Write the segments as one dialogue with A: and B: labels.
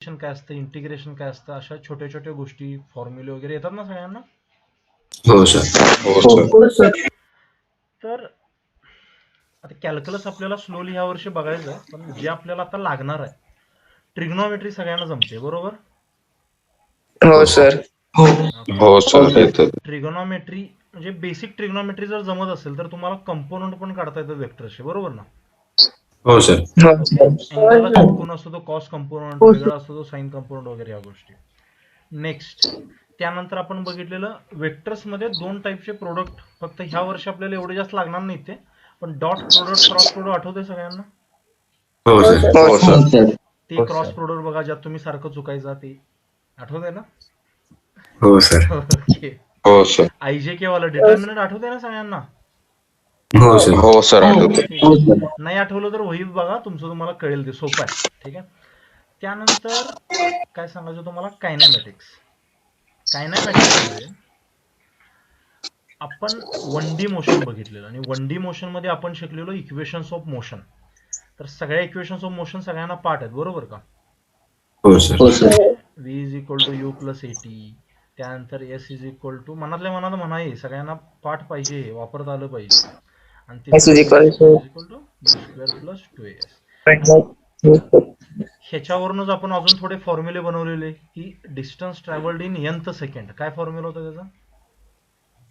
A: काय असतं, इंटिग्रेशन काय असतं, अशा छोट्या छोट्या गोष्टी फॉर्म्युले वगैरे येतात ना सगळ्यांना.
B: हो सर.
C: हो सर.
A: तर आता कॅल्क्युलस आपल्याला स्लोली ह्या वर्षी बघायचं आहे, पण जे आपल्याला आता लागणार आहे, ट्रिग्नोमेट्री सगळ्यांना जमते बरोबर.
C: हो सर.
B: हो सर.
A: ट्रिग्नोमेट्री म्हणजे बेसिक ट्रिग्नोमेट्री जर जमत असेल तर तुम्हाला कंपोनंट पण काढता येतं वेक्टरचे, बरोबर ना.
B: हो सर.
C: हो
A: ओके,
C: सर.
A: अँगलला चिटकून असतो तो कॉस कंपोनंट, वेगळा असतो तो साईन कंपोनंट वगैरे, या गोष्टी. नेक्स्ट, त्यानंतर आपण बघितलेलं वेक्टर्समध्ये दोन टाईपचे प्रोडक्ट, फक्त ह्या वर्षी आपल्याला एवढे जास्त लागणार नाही ते, पण डॉट प्रोडक्ट, क्रॉस प्रोडक्ट आठवते सगळ्यांना.
B: हो सर.
C: हो सर.
A: ते क्रॉस प्रोडक्ट बघा, ज्यात तुम्ही सारखं चुकायचा, ते आठवतंय ना.
B: हो सर.
A: ओके,
B: हो सर.
A: आयजेके वाला डिटर्मिनंट आठवतंय ना सगळ्यांना.
B: हो सर.
D: हो सर
A: ठीक आहे. नाही आठवलं तर वही बघा, तुमचं तुम्हाला कळेल, ते सोपं आहे. ठीक आहे. त्यानंतर काय सांगायचं तुम्हाला, कायनॅमॅटिक्स. कायनॅमॅटिक्स मध्ये आपण 1D मोशन बघितलेलं, आणि 1D मोशन मध्ये आपण शिकलेलो इक्वेशन्स ऑफ मोशन. तर सगळ्या इक्वेशन्स ऑफ मोशन सगळ्यांना पाठ आहेत, बरोबर का.
B: हो sir.
A: V is equal to U plus AT, त्यानंतर एस इज इक्वल टू, मनातल्या मनात म्हणाय सगळ्यांना पाठ पाहिजे, वापरता आलं पाहिजे. आणि
C: S is equal to
A: you square plus 2as. ह्याच्यावरूनच आपण अजून थोडे फॉर्म्युले बनवलेले, की distance travelled in nth second. काय फॉर्म्युला होता त्याचा.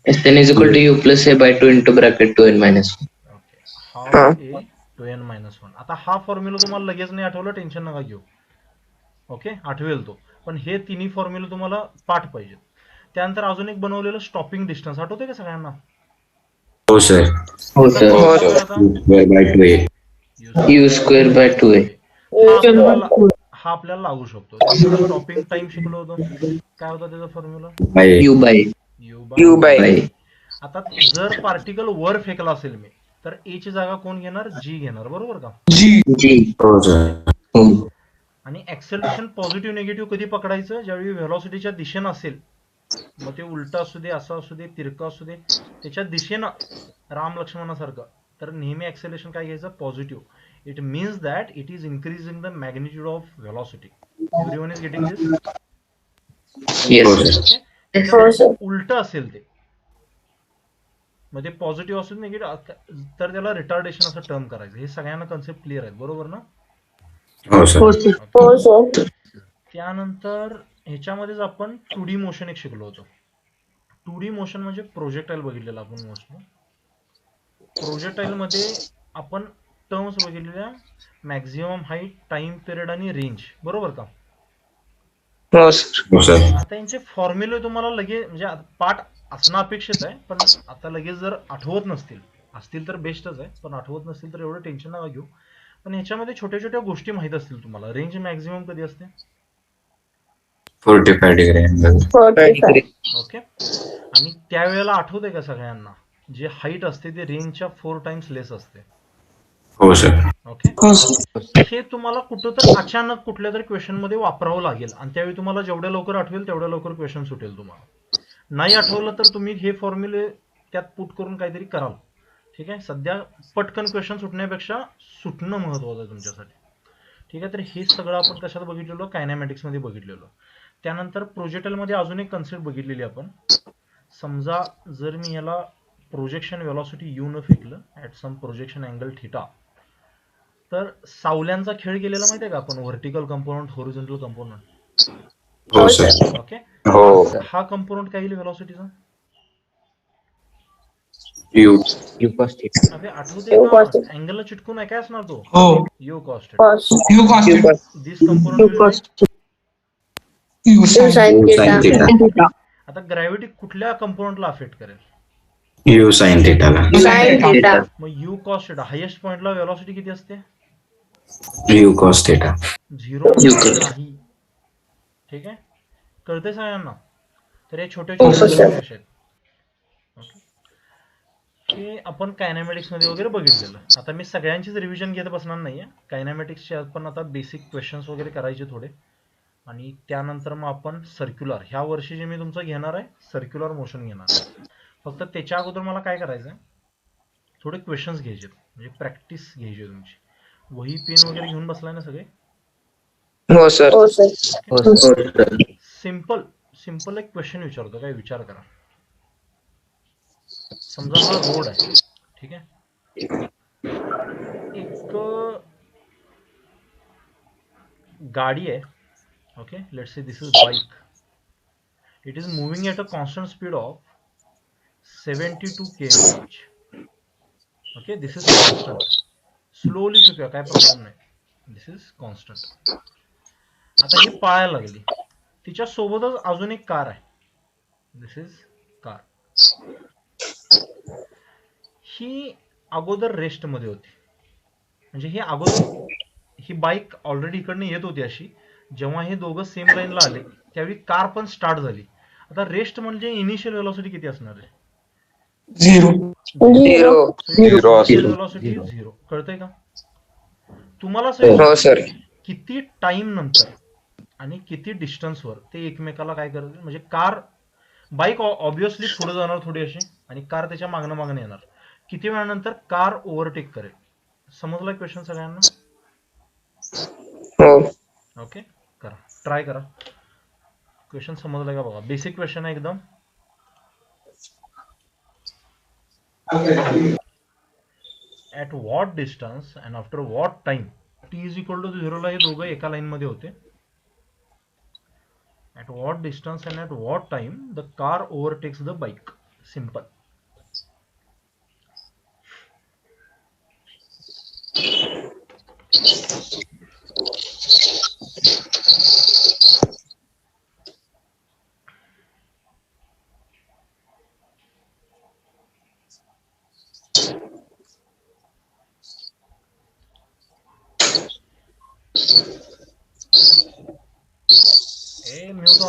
E: Then is equal to u plus a by 2 into bracket 2n minus 1.
A: Okay, half A two N minus one. आता हा फॉर्म्युला तुम्हाला लगेच नाही आठवलं, टेन्शन नका घेऊ. ओके, आठवेल तो, पण हे तिन्ही फॉर्म्युले तुम्हाला पाठ पाहिजेत. त्यानंतर अजून एक बनवलेलं स्टॉपिंग डिस्टन्स, आठवते का सगळ्यांना.
B: हो सर.
E: हो sir.
B: By 2
E: u square by 2a.
A: हा आपल्याला लागू शकतो. त्यानंतर स्टॉपिंग टाइम शिकलो होतो, काय होता त्याचा formula.
B: By
E: u by
C: U by
A: आता जर पार्टिकल वर फेकला असेल मी, तर ए ची जागा कोण घेणार, जी घेणार, बरोबर का.
E: g.
B: हो सर.
E: हो.
A: आणि ऍक्सेलरेशन पॉझिटिव्ह निगेटिव्ह कधी पकडायचं, ज्यावेळी व्हेलॉसिटीच्या दिशेनं असेल, मग ते उलट असू दे, असं असू दे, तिरकं असू दे, त्याच्या दिशेनं राम लक्ष्मणासारखं, तर नेहमी ऍक्सेलरेशन काय घ्यायचं, positive. It means that it is increasing the magnitude of velocity. Everyone is getting this.
E: Yes.
A: Okay, उलट असेल ते, म्हणजे पॉझिटिव्ह असून निगेटिव्ह, तर त्याला रिटार्डेशन असं टर्म करायचं. हे सगळ्यांना कन्सेप्ट क्लिअर आहेत, बरोबर ना.
B: हो सर.
A: Okay. त्यानंतर ह्याच्यामध्येच आपण 2D मोशन एक शिकलो होतो. 2D मोशन म्हणजे प्रोजेक्टाईल बघितलेलं आपण मोस्टली. प्रोजेक्टाईल मध्ये आपण टर्म्स बघितलेल्या, मॅक्झिमम हाईट, टाइम पिरियड आणि रेंज, बरोबर का.
C: हो सर.
B: हो सर.
A: आता यांचे फॉर्म्युले तुम्हाला लगेच, म्हणजे पाठ असणं अपेक्षित आहे, पण आता लगेच जर आठवत नसतील, असतील तर बेस्टच आहे, पण आठवत नसतील तर एवढं टेन्शन नका घेऊ. पण ह्याच्यामध्ये छोट्या छोट्या गोष्टी माहित असतील तुम्हाला. रेंज मॅक्झिमम कधी असते,
B: 45 डिग्री अँगल.
A: ओके. आणि त्यावेळेला आठवतंय का सगळ्यांना, जे हाईट असते ते रेंजच्या 4 टाइम्स लेस असते.
B: हो सर.
A: ओके, हे तुम्हाला कुठं तर अचानक कुठल्या तरी क्वेश्चन मध्ये वापरावं लागेल, आणि त्यावेळी तुम्हाला जेवढ्या लवकर आठवेल तेवढ्या लवकर क्वेश्चन सुटेल तुम्हाला. नाही आठवलं तर तुम्ही हे फॉर्म्युले त्यात पुट करून काहीतरी कराल. ठीक आहे, सध्या पटकन क्वेश्चन सुटण्यापेक्षा सुटणं महत्वाचं आहे तुमच्यासाठी. ठीक आहे, तर हे सगळं आपण कशात बघितलेलो, कायनॅमॅटिक्स मध्ये बघितलेलो. त्यानंतर प्रोजेक्टाईल मध्ये अजून एक कन्सेप्ट बघितलेली आपण. समजा जर मी याला प्रोजेक्शन व्हेलॉसिटी यू न फेकलं at some projection angle theta, तर सावल्यांचा खेळ केलेला माहिती आहे का आपण, व्हर्टिकल कंपोनंट, होरिझोंटल कंपोनंट.
B: हो सर.
A: ओके,
D: हो.
A: हा कंपोनंट काय येईल व्हेलॉसिटीचा.
B: You
E: cos theta.
A: अबे आठवते का, अँगलला चिटकून आहे, काय असणार तो, you cost. This component
C: U sin theta.
A: आता ग्रॅव्हिटी कुठल्या कंपोनंटला अफेक्ट करेल,
B: यू साइन थीटाला.
A: मग यू कॉस थिटा. हायेस्ट पॉइंटला व्हेलॉसिटी किती असते,
B: यू कॉस थीटा.
A: 0 नाही. ठीक आहे, कळतंय सगळ्यांना. तर हे छोटे छोटे गोष्टी आहेत. हे आपण कायनॅमॅटिक्स मध्ये वगैरे बघितलेलं. आता मी सगळ्यांचीच रिव्हिजन घेत बसणार नाहीये, कायनॅमॅटिक्सचे आपण आता बेसिक क्वेश्चन्स वगैरे करायचे थोडे, आणि त्यानंतर मग आपण सर्क्युलर, ह्या वर्षी जे मी तुमचं घेणार आहे सर्क्युलर मोशन घेणार आहे. फक्त त्याच्या अगोदर मला काय करायचं आहे, थोडे क्वेश्चन्स घ्यायचे, म्हणजे प्रॅक्टिस घ्यायची तुमची. वही पेन वगैरे घेऊन बसलाय ना सगळे.
C: हो सर.
E: हो सर.
A: सिम्पल एक क्वेश्चन विचारतो, काय विचार करा. समजा हा रोड आहे, ठीक आहे. एक गाडी आहे, okay. Let's say this is bike. It is moving at a constant speed of 72 kmph. Okay, this is constant. Slowly फिरूया, काय प्रॉब्लेम नाही. दिस इज कॉन्स्टंट. आता ही पळायला लागली, तिच्या सोबतच अजून एक कार आहे. This is car. ही अगोदर रेस्ट मध्ये होती, म्हणजे ही अगोदर ही बाईक ऑलरेडी इकडनं येत होती अशी. जेव्हा हे दोघं सेम लाईनला आले त्यावेळी कार पण स्टार्ट झाली. आता रेस्ट म्हणजे इनिशियल व्हेलॉसिटी किती असणार आहे?
C: 0.
A: Initial velocity 0. कळतंय का तुम्हाला?
C: हो सर.
A: किती टाइम नंतर आणि किती डिस्टन्सवर ते एकमेकाला काय करतील, म्हणजे कार बाईक ऑब्विसली पुढे जाणार थोडी अशी, आणि कार त्याच्या मागणं येणार. किती वेळानंतर कार ओव्हरटेक करेल. समजला क्वेश्चन सगळ्यांना?
C: हो.
A: ओके, करा, ट्राय करा. क्वेश्चन समजला का बघा. बेसिक क्वेश्चन आहे एकदम. At what distance and after what time t is equal to 0 ला हे दोघं एका लाईन मध्ये होते. At what distance and at what time the car overtakes the bike. Simple.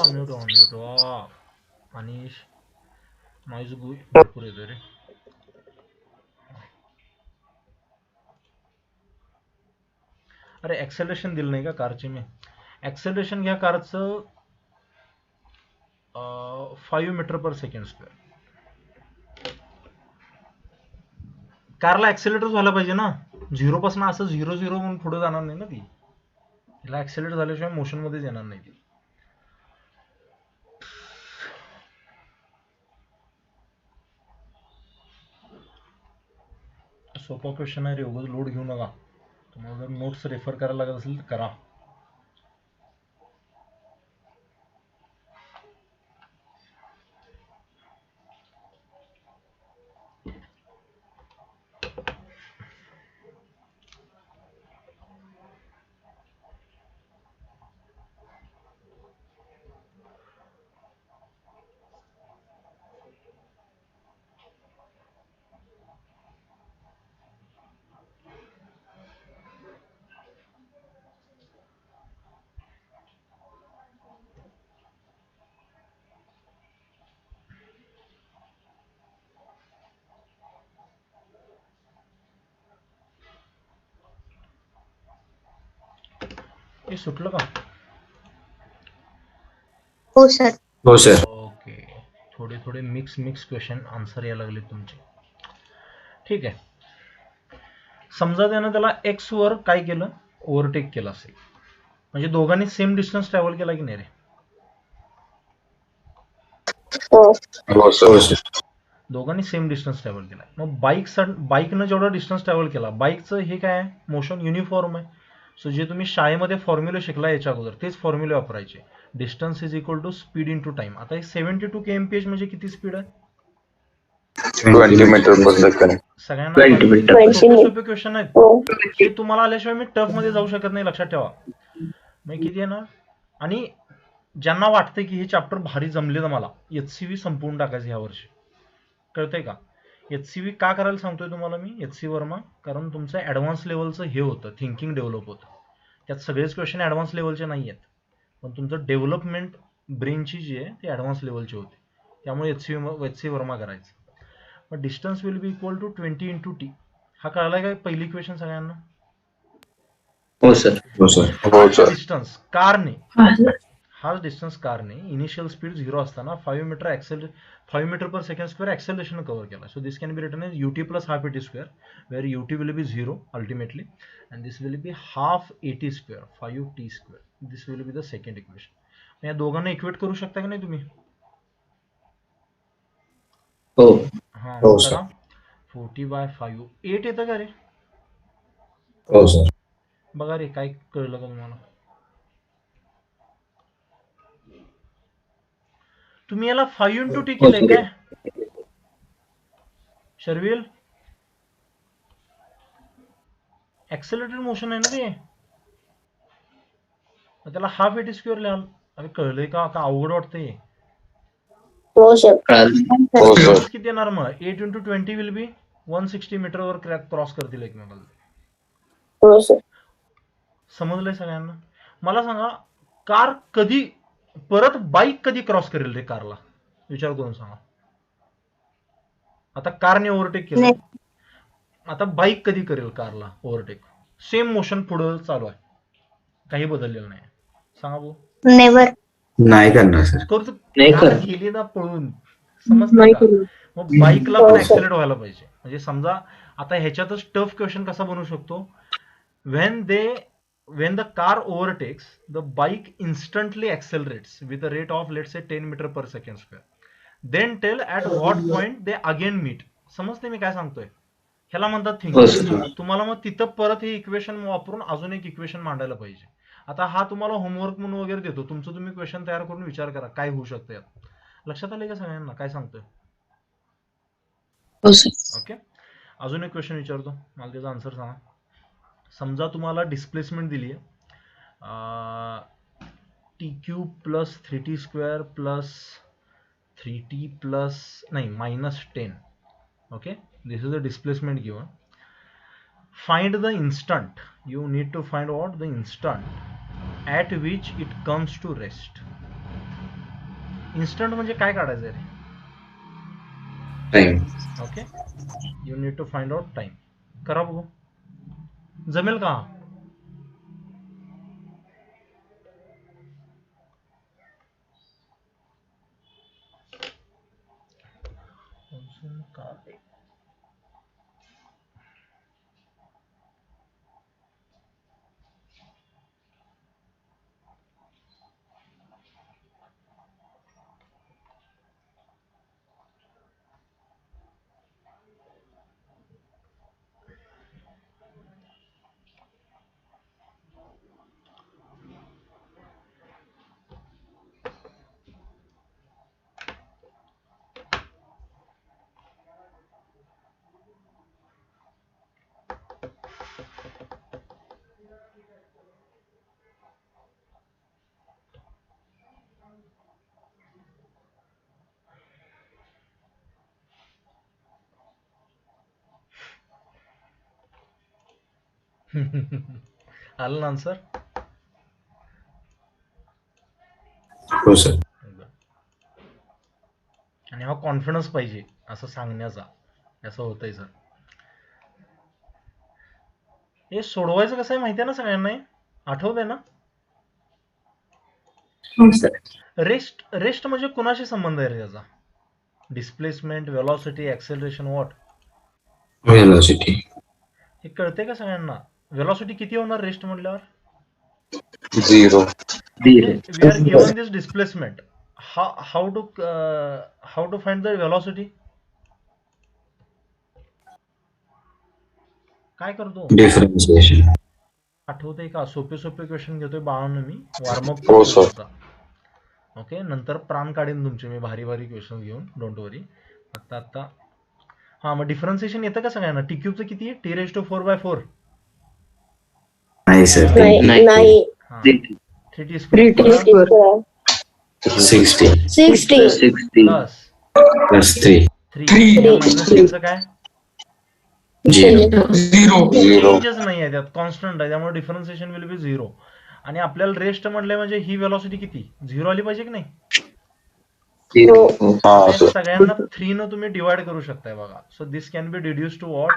A: Mute off. Anish, noise भरपूर येतोय रे. अरे ऍक्सेलरेशन दिलं नाही का कारचे मी? ऍक्सेलरेशन घ्या कारचं 5 मीटर पर सेकंड स्क्वेअर. कारला ऍक्सेलरेटर झालं पाहिजे ना. 0 पासून असं 0 म्हणून पुढे जाणार नाही ना ती. तिला ऍक्सेलरेट झाल्याशिवाय मोशन मध्येच येणार नाही ती. सोपा क्वेश्चन आहे रे, उगाच लोड घेऊ नका. तुम्हाला जर नोट्स रेफर करायला लागत असेल तर करा. हे सुटलं का?
C: हो सर.
B: हो सर.
A: ओके, थोडे मिक्स क्वेश्चन आन्सर यायला लागले तुमचे. ठीक आहे. समजा त्यानं त्याला एक्स वर काय केलं, ओव्हरटेक केलं असेल, म्हणजे दोघांनी सेम डिस्टन्स ट्रॅव्हल केला की नाही रे?
B: हो सर.
A: दोघांनी सेम डिस्टन्स ट्रॅव्हल केला. मग बाईकनं जेवढा डिस्टन्स ट्रॅव्हल केला, बाईकचं हे काय आहे, मोशन युनिफॉर्म आहे. सो जे तुम्ही शाळेमध्ये फॉर्म्युले शिकला याच्या अगोदर तेच फॉर्म्युले वापरायचे. Distance is equal to speed into time. आता हे 72 kmph म्हणजे किती स्पीड आहे?
B: 20 मीटर पर सेकंड.
A: सगळ्यांना सोपे क्वेश्चन आहेत. हे तुम्हाला आल्याशिवाय मी टफ मध्ये जाऊ शकत नाही, लक्षात ठेवा. मग किती येणार? आणि ज्यांना वाटतंय की हे चॅप्टर भारी जमले तर मला HCV संपवून टाकायचं ह्या वर्षी. कळतंय का? HCV का करायला सांगतोय तुम्हाला मी HC वर्मा? कारण तुमचं ऍडव्हान्स लेवलचं हे होतं, थिंकिंग डेव्हलप होतं. त्यात सगळेच क्वेश्चन ऍडव्हान्स लेवलचे नाही आहेत, पण तुमचं डेव्हलपमेंट ब्रेनची जी आहे ती ऍडव्हान्स लेवलची होते. त्यामुळे HC वर्मा करायचं. मग distance will be equal to 20 into T. हा कळलाय काय पहिली इक्वेशन सगळ्यांना?
E: हो सर.
B: हो सर.
A: डिस्टन्स कारने हाच डिस्टन्स कारने इनिशियल स्पीड 0 असताना 5 metre per second square acceleration cover केला. So this can be written as ut plus half at square, where ut will be 0 ultimately and this will be half at square 5t square. This will be the second equation. या दोघांना equate करू शकता का नाही तुम्ही?
E: हो.
A: हा
B: हो,
A: करा. 40/5 8 येतं का रे?
B: हो सर.
A: बघा रे काय कळलं का तुम्हाला? तुम्ही याला 5 into t केलंय काय शर्विल? ऍक्सेलरेटेड मोशन आहे ना ते, मग त्याला हाफ at स्क्वेअर लिहाल. अरे कळलंय का? का अवघड वाटतंय?
C: हो सर.
B: हो सर.
A: डिस्टन्स किती येणार मग? 8 into 20 विल बी 160 मीटरवर क्रॉस करतील एकमेकाला.
C: हो सर.
A: समजलंय सगळ्यांना? मला सांगा, कार कधी परत बाईक कधी क्रॉस करेल रे कारला? विचार करून सांगा. आता कारने ओव्हरटेक केलं,
C: नाही.
A: आता बाईक कधी करेल कारला ओव्हरटेक? सेम मोशन पुढं चालू आहे, काही बदललेलं नाही. सांगा भाऊ.
C: नेवर.
B: नाही करणार सर.
A: करतो
E: नाही
A: कार
E: करत.
A: गेली ना पळून, समजतंय का? मग बाईकला पण ऍक्सेलरेट व्हायला पाहिजे. म्हणजे समजा आता ह्याच्यातच टफ क्वेश्चन कसा बनवू शकतो? when the car overtakes, the bike instantly accelerates with a rate of let's say 10 meter per second square. Then tell at what point they again meet. समजते मी काय सांगतोय? ह्याला म्हणतात
E: हो
A: थिंकिंग.
E: सर.
A: तुम्हाला मग तिथं परत हे इक्वेशन वापरून अजून एक इक्वेशन मांडायला पाहिजे. आता हा तुम्हाला होमवर्क म्हणून वगैरे देतो, तुमचं तुम्ही क्वेश्चन तयार करून विचार करा काय होऊ शकतं यात. लक्षात आलंय का सगळ्यांना काय सांगतोय?
E: हो सर.
A: ओके. अजून एक क्वेश्चन विचारतो, मला त्याचा आन्सर सांगा. समजा तुम्हाला डिस्प्लेसमेंट दिली आहे t³ plus 3t square plus 3t plus नाही -10. Okay, this is the displacement given. Find the instant. You need to find what the instant at which it comes to rest. Instant म्हणजे काय काढायचं रे?
B: Time.
A: Okay, you need to find out time. करा बघू, जमेल का? आलं ना आन्सर?
B: हो सर.
A: आणि हा कॉन्फिडन्स पाहिजे असं सांगण्याचा, असं होतंय सर. हे सोडवायचं कसं आहे माहिती आहे ना सगळ्यांना? आठवतंय ना?
C: हो सर.
A: रेस्ट म्हणजे कुणाशी संबंध आहे रे त्याचा? Displacement, velocity, acceleration, what?
B: Velocity.
A: हे कळते का सगळ्यांना? वेलॉसिटी किती होणार रेस्ट म्हटल्यावर?
B: 0.
A: We are given this displacement. How to find the velocity? काय करतो?
B: डिफरन्शिएशन.
A: आठवतंय का? सोपे क्वेश्चन घेतोय बाळांनो मी, वॉर्मअप
B: हो,
A: करतो
B: सर.
A: त्याचा. ओके, नंतर प्राण काढीन तुमचे मी भारी क्वेश्चन घेऊन, डोंट वरी. आता हा, मग डिफरन्शिएशन येतं का सगळ्यांना? t³ किती आहे? t⁴/4.
B: नाही सर.
C: नाही.
A: हा, 3t
C: 3t
A: square
C: square
B: 60
C: 60
E: 60.
A: Plus
B: + 3
A: 3 -3चं काय?
B: 0.
C: 0.
A: चेंजच नाही आहे त्यात, कॉन्स्टंट आहे, त्यामुळे डिफरन्शिएशन विल बी 0. आणि आपल्याला रेस्ट म्हटलं म्हणजे ही वेलॉसिटी किती 0 आली पाहिजे की नाही?
B: हा सर.
A: सगळ्यांना 3 न तुम्ही डिवाइड करू शकताय बघा. So this can be deduce to what?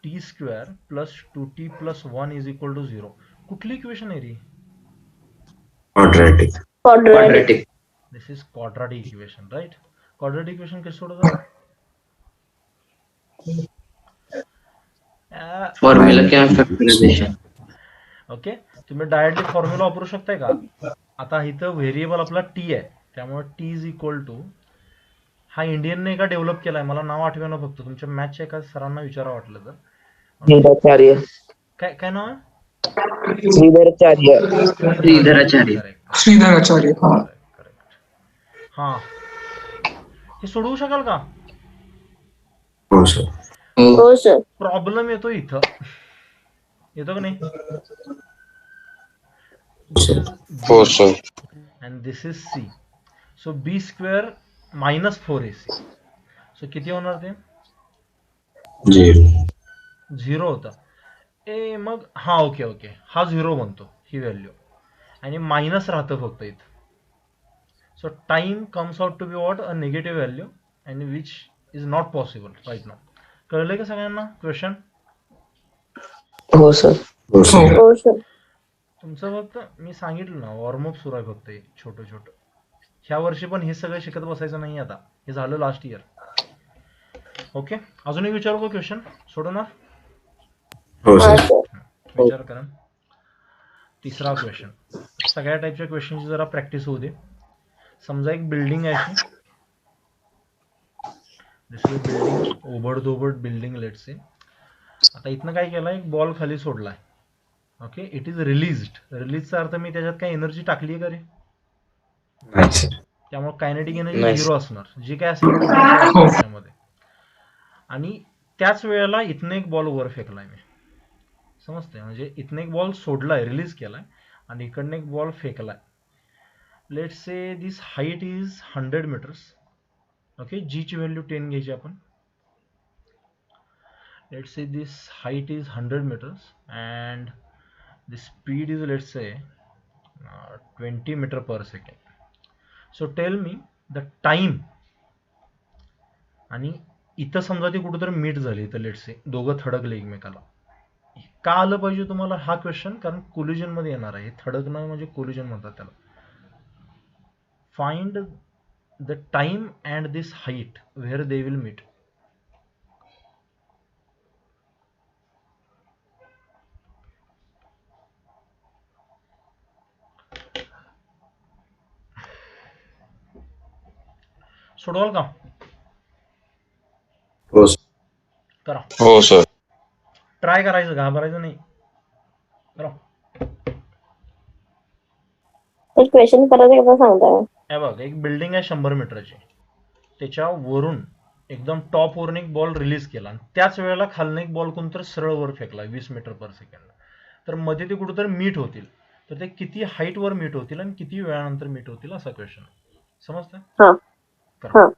A: t square plus 2t + 1 = 0. कुठली इक्वेशन आहे री?
B: Quadratic.
C: quadratic.
E: quadratic.
A: This is quadratic equation, right? Quadratic equation कैसे सोडवतात?
E: फॉर्म्युला किंवा फॅक्टरायझेशन.
A: ओके, तुम्ही डायरेक्टली फॉर्म्युला वापरू शकताय का? आता इथं व्हेरिएबल आपला टी आहे, त्यामुळे टी इज इक्वल टू, हा इंडियनने का डेव्हलप केलाय मला नाव आठवेना, फक्त तुमच्या मॅथच्या एका सरांना विचारा वाटलं तर.
D: श्रीधराचार्य.
A: काय काय नाव आहे?
D: श्रीधराचार्य.
E: श्रीधराचार्य.
A: करेक्ट
F: श्रीधराचार्य. हा.
A: करेक्ट. हा, हे सोडवू शकाल का?
B: हो सर.
E: हो.
C: हो सर.
A: प्रॉब्लेम येतो इथं, येतो का नाही?
G: हो sir.
A: And this is C, so B square minus 4ac, so किती होणार ते?
B: 0.
A: 0 होता. ए मग हा ओके ओके, हा 0 बनतो ही व्हॅल्यू, आणि मायनस राहतं फक्त इथं. So time comes out to be what, a negative value, and which is not possible right now. कळलंय का सगळ्यांना क्वेश्चन?
D: हो सर.
B: हो सर.
C: हो सर.
A: तुमचं फक्त मी सांगितलं ना, वॉर्मअप सुरू आहे फक्त, छोटं छोटं. ह्या वर्षी पण हे सगळं शिकत बसायचं नाही, आता हे झालं लास्ट इयर. ओके, अजून एक विचारू का क्वेश्चन? सोडवणार?
B: हो
C: हा
B: सर.
C: सर.
A: विचार करा. तिसरा क्वेश्चन, सगळ्या टाईपच्या क्वेश्चनची जरा प्रॅक्टिस होऊ दे. समजा एक बिल्डिंग आहे अशी, दिस इज बिल्डिंग, ओबडधोबड बिल्डिंग लेट्स से. आता इथनं काय केलंय, एक बॉल खाली सोडलाय. Okay, it is released. रिलीजचा अर्थ मी त्याच्यात काय एनर्जी टाकली का रे?
B: नाही सर.
A: त्यामुळे कायनेटिक एनर्जी
E: नाही.
A: 0 असणार, जी काय असेल ती असणार त्याच्यामध्ये. आणि त्याच वेळेला इथनं एक बॉल वर फेकलाय मी, समजतंय? म्हणजे इथनं एक बॉल सोडलाय, रिलीज केलाय, आणि इकडनं एक बॉल फेकलाय. Let's say this height is 100 meters. Okay, g ची व्हॅल्यू 10 घ्यायची आपण. Let's say this height is 100 meters and the speed is, let's say, 20 meter per second. So tell me the time. आणि इथं समजा ती कुठेतरी मीट झाली, तर लेट्स से दोघं थडकले एकमेकाला. का आलं पाहिजे तुम्हाला हा क्वेश्चन? कारण कोलिजन मध्ये येणार आहे. थडकणं म्हणजे कोलिजन म्हणतात त्याला. Find the time and this height where they will meet. सोडवाल का?
B: हो सर.
A: करा,
G: हो सर.
A: ट्राय करायचं, घाबरायचं नाही. करा.
C: क्वेश्चन परत एकदा सांगताय?
A: हे बघ, एक बिल्डिंग आहे 100 मीटरची, त्याच्या वरून एकदम टॉप वरून एक बॉल रिलीज केला, आणि त्याच वेळेला खालनं एक बॉल कोणतरी सरळ वर फेकला 20 मीटर पर सेकंड. तर मध्ये ते कुठेतरी मीट होतील, तर ते किती हाईट वर मीट होतील आणि किती वेळानंतर मीट होतील, असा क्वेश्चन. समजतंय?
C: हा.
A: करा.
C: हा.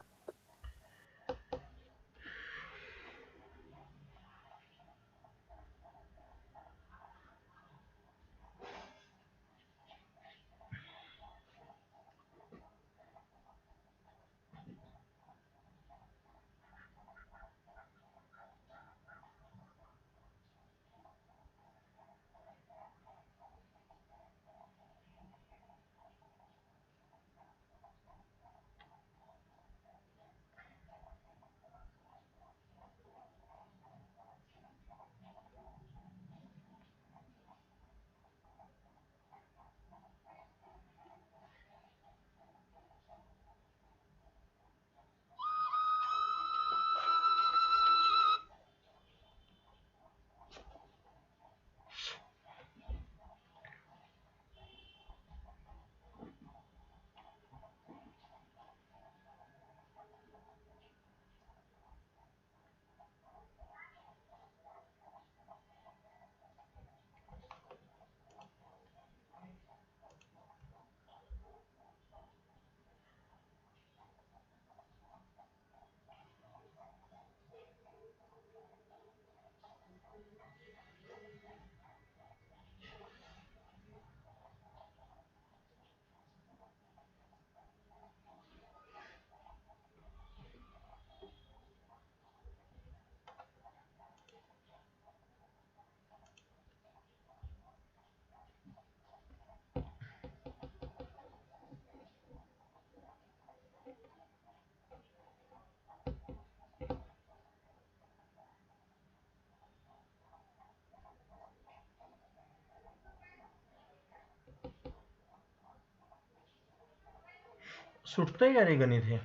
A: सुटतंय का रे गणित हे?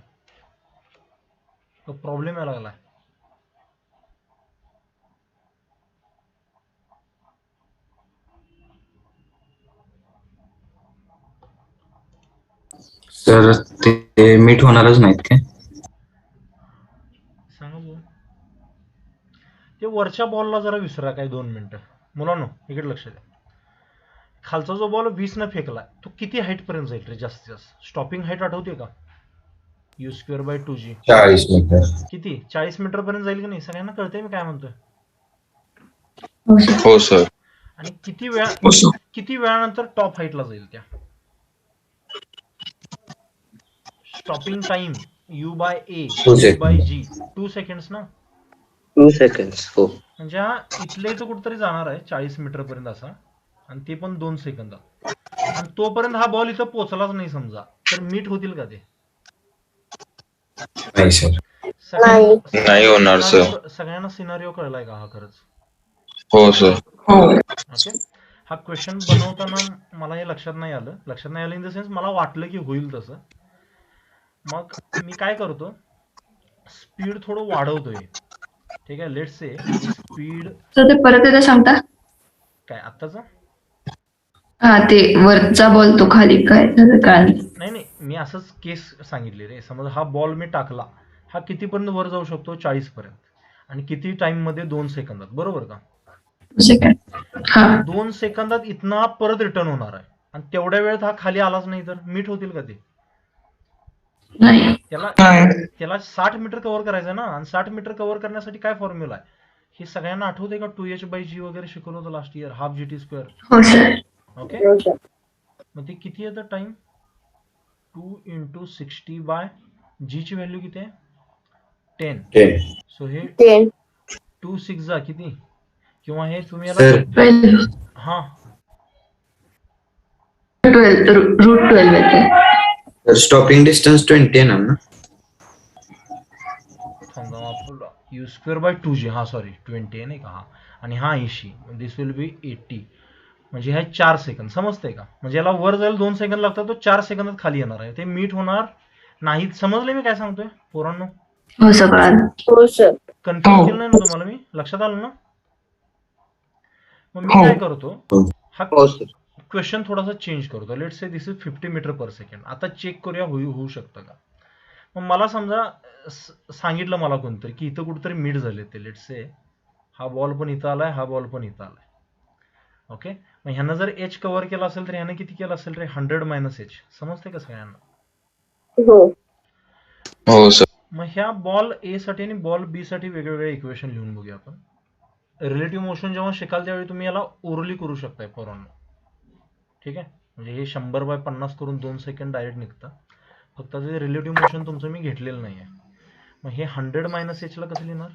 A: प्रॉब्लेम यायला लागलाय.
B: सर ते मीट होणारच नाहीत काय?
A: सांगा बघू. ते वरच्या बॉलला जरा विसरा काय 2 मिनिटं. मुलांनो इकडे लक्ष द्या. खालचा जो बॉल 20 न फेकलाय तो किती हाईट पर्यंत जाईल रे जास्तीत जास्त? स्टॉपिंग हाईट आठवते का? u²/2g
B: 40 metre.
A: किती? 40 मीटर पर्यंत जाईल की नाही? सगळ्यांना कळतंय मी काय म्हणतोय?
G: हो सर.
A: आणि
B: हो सर.
A: किती वेळानंतर टॉप हाईटला जाईल त्या? Stopping time u/a
B: 2 second.
A: u/g 2 seconds ना.
E: 2 seconds. हो.
A: म्हणजे हा इथल्या इथं कुठेतरी जाणार आहे 40 मीटर पर्यंत असा, आणि ते पण 2 सेकंदात. आणि तोपर्यंत हा बॉल इथं पोहोचलाच नाही समजा, तर मीट होतील का ते?
B: नाही सर.
C: नाही.
G: नाही होणार सर.
A: सगळ्यांना सिनारिओ कळलाय का हा खरंच?
G: हो सर.
A: ओके. हा क्वेश्चन बनवताना मला हे लक्षात नाही आलं इन द सेन्स मला वाटलं की होईल तसं. मग मी काय करतो, स्पीड थोडं वाढवतोय. ठीक आहे, लेट्स से स्पीड
F: तर ते परत एकदा सांगता.
A: काय आत्ताचा?
F: हा ते वरचा बॉल तो खाली काय झालं काय?
A: नाही मी असंच केस सांगितली रे. समज हा बॉल मी टाकला, हा कितीपर्यंत वर जाऊ शकतो? 40 पर्यंत. आणि किती टाइम मध्ये? 2 सेकंदात, बरोबर का?
F: सेकंड. हा
A: 2 सेकंदात इथनं परत रिटर्न होणार आहे, आणि तेवढ्या वेळेत हा खाली आलाच नाही तर मीट होतील का ते?
F: नाही.
A: त्याला 60 मीटर कव्हर करायचं ना, आणि 60 मीटर कव्हर करण्यासाठी काय फॉर्म्युला आहे हे सगळ्यांना आठवते का? 2h/g वगैरे शिकवलं होतं लास्ट इयर, हाफ gt².
F: हो सर.
A: ओके.
C: हो सर.
A: मग ते किती येतं टाइम? 2 × 60/g ची व्हॅल्यू किती आहे? 10.
B: 10.
A: सो हे
C: 10.
A: 2 6 जा किती? किंवा हे तुम्ही
B: सर.
A: याला
F: 12
A: हा
F: √12 येते.
B: स्टॉपिंग डिस्टन्स 20 आहे ना?
A: u²/2g. हा सॉरी 20 आहे नाही का? हा आणि हा 80. दिस विल बी 80. म्हणजे ह्या 4 सेकंद. समजतंय का? म्हणजे याला वर जायला 2 सेकंद लागतात, तो 4 सेकंदात खाली येणार आहे. ते मीट होणार नाही. समजले मी काय सांगतोय पोरांनो?
F: हो सगळं.
C: हो सर.
A: कन्फ्युज केलं नाही ना तुम्हाला मी? लक्षात आलं ना? मग मी काय करतो, हा
E: हो सर.
A: क्वेश्चन थोडासा चेंज करतो. Let's say this is 50 metre per second. आता चेक करूया होऊ शकतं का. मग मला समजा सांगितलं मला कोणतरी की इथं कुठेतरी मीट झाले ते. लेट्स से हा बॉल पण इथं आलाय, हा बॉल पण इथं आलाय. ओके. मग ह्यानं जर एच कव्हर केला असेल तर ह्यानं किती केलं असेल रे? 100 - h. समजते का सगळ्यांना?
C: हो.
G: हो सर.
A: मग ह्या बॉल ए साठी आणि बॉल बी साठी वेगवेगळे इक्वेशन लिहून बघूया आपण. रिलेटिव्ह मोशन जेव्हा शिकाल त्यावेळी तुम्ही याला ओरली करू शकताय पोरांनो. ठीक आहे, म्हणजे हे 100/50 करून 2 सेकंड डायरेक्ट निघतं. फक्त ते रिलेटिव्ह मोशन तुमचं मी घेतलेलं नाही आहे. मग हे 100 - h ला कसं लिहिणार?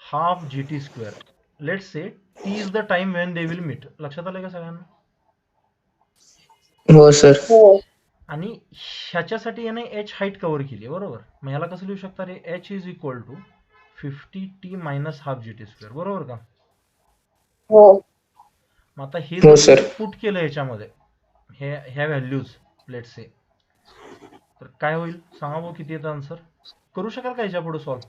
A: Half gt². Let's say t is the time when they will meet. लक्षात आलंय का सगळ्यांना?
D: हो सर.
C: हो.
A: आणि ह्याच्यासाठी याने h हाईट कव्हर केली आहे, बरोबर? मग ह्याला कसं लिहू शकता रे? h is equal to 50t - half gt², बरोबर का?
C: हो.
A: मग आता हे
D: हो,
A: जर
D: सर.
A: पुट केलं ह्याच्यामध्ये, ह्या व्हॅल्यूज लेट्स से, तर काय होईल सांगा बघू? किती येतं आन्सर? करू शकाल का ह्याच्या पुढे सॉल्व?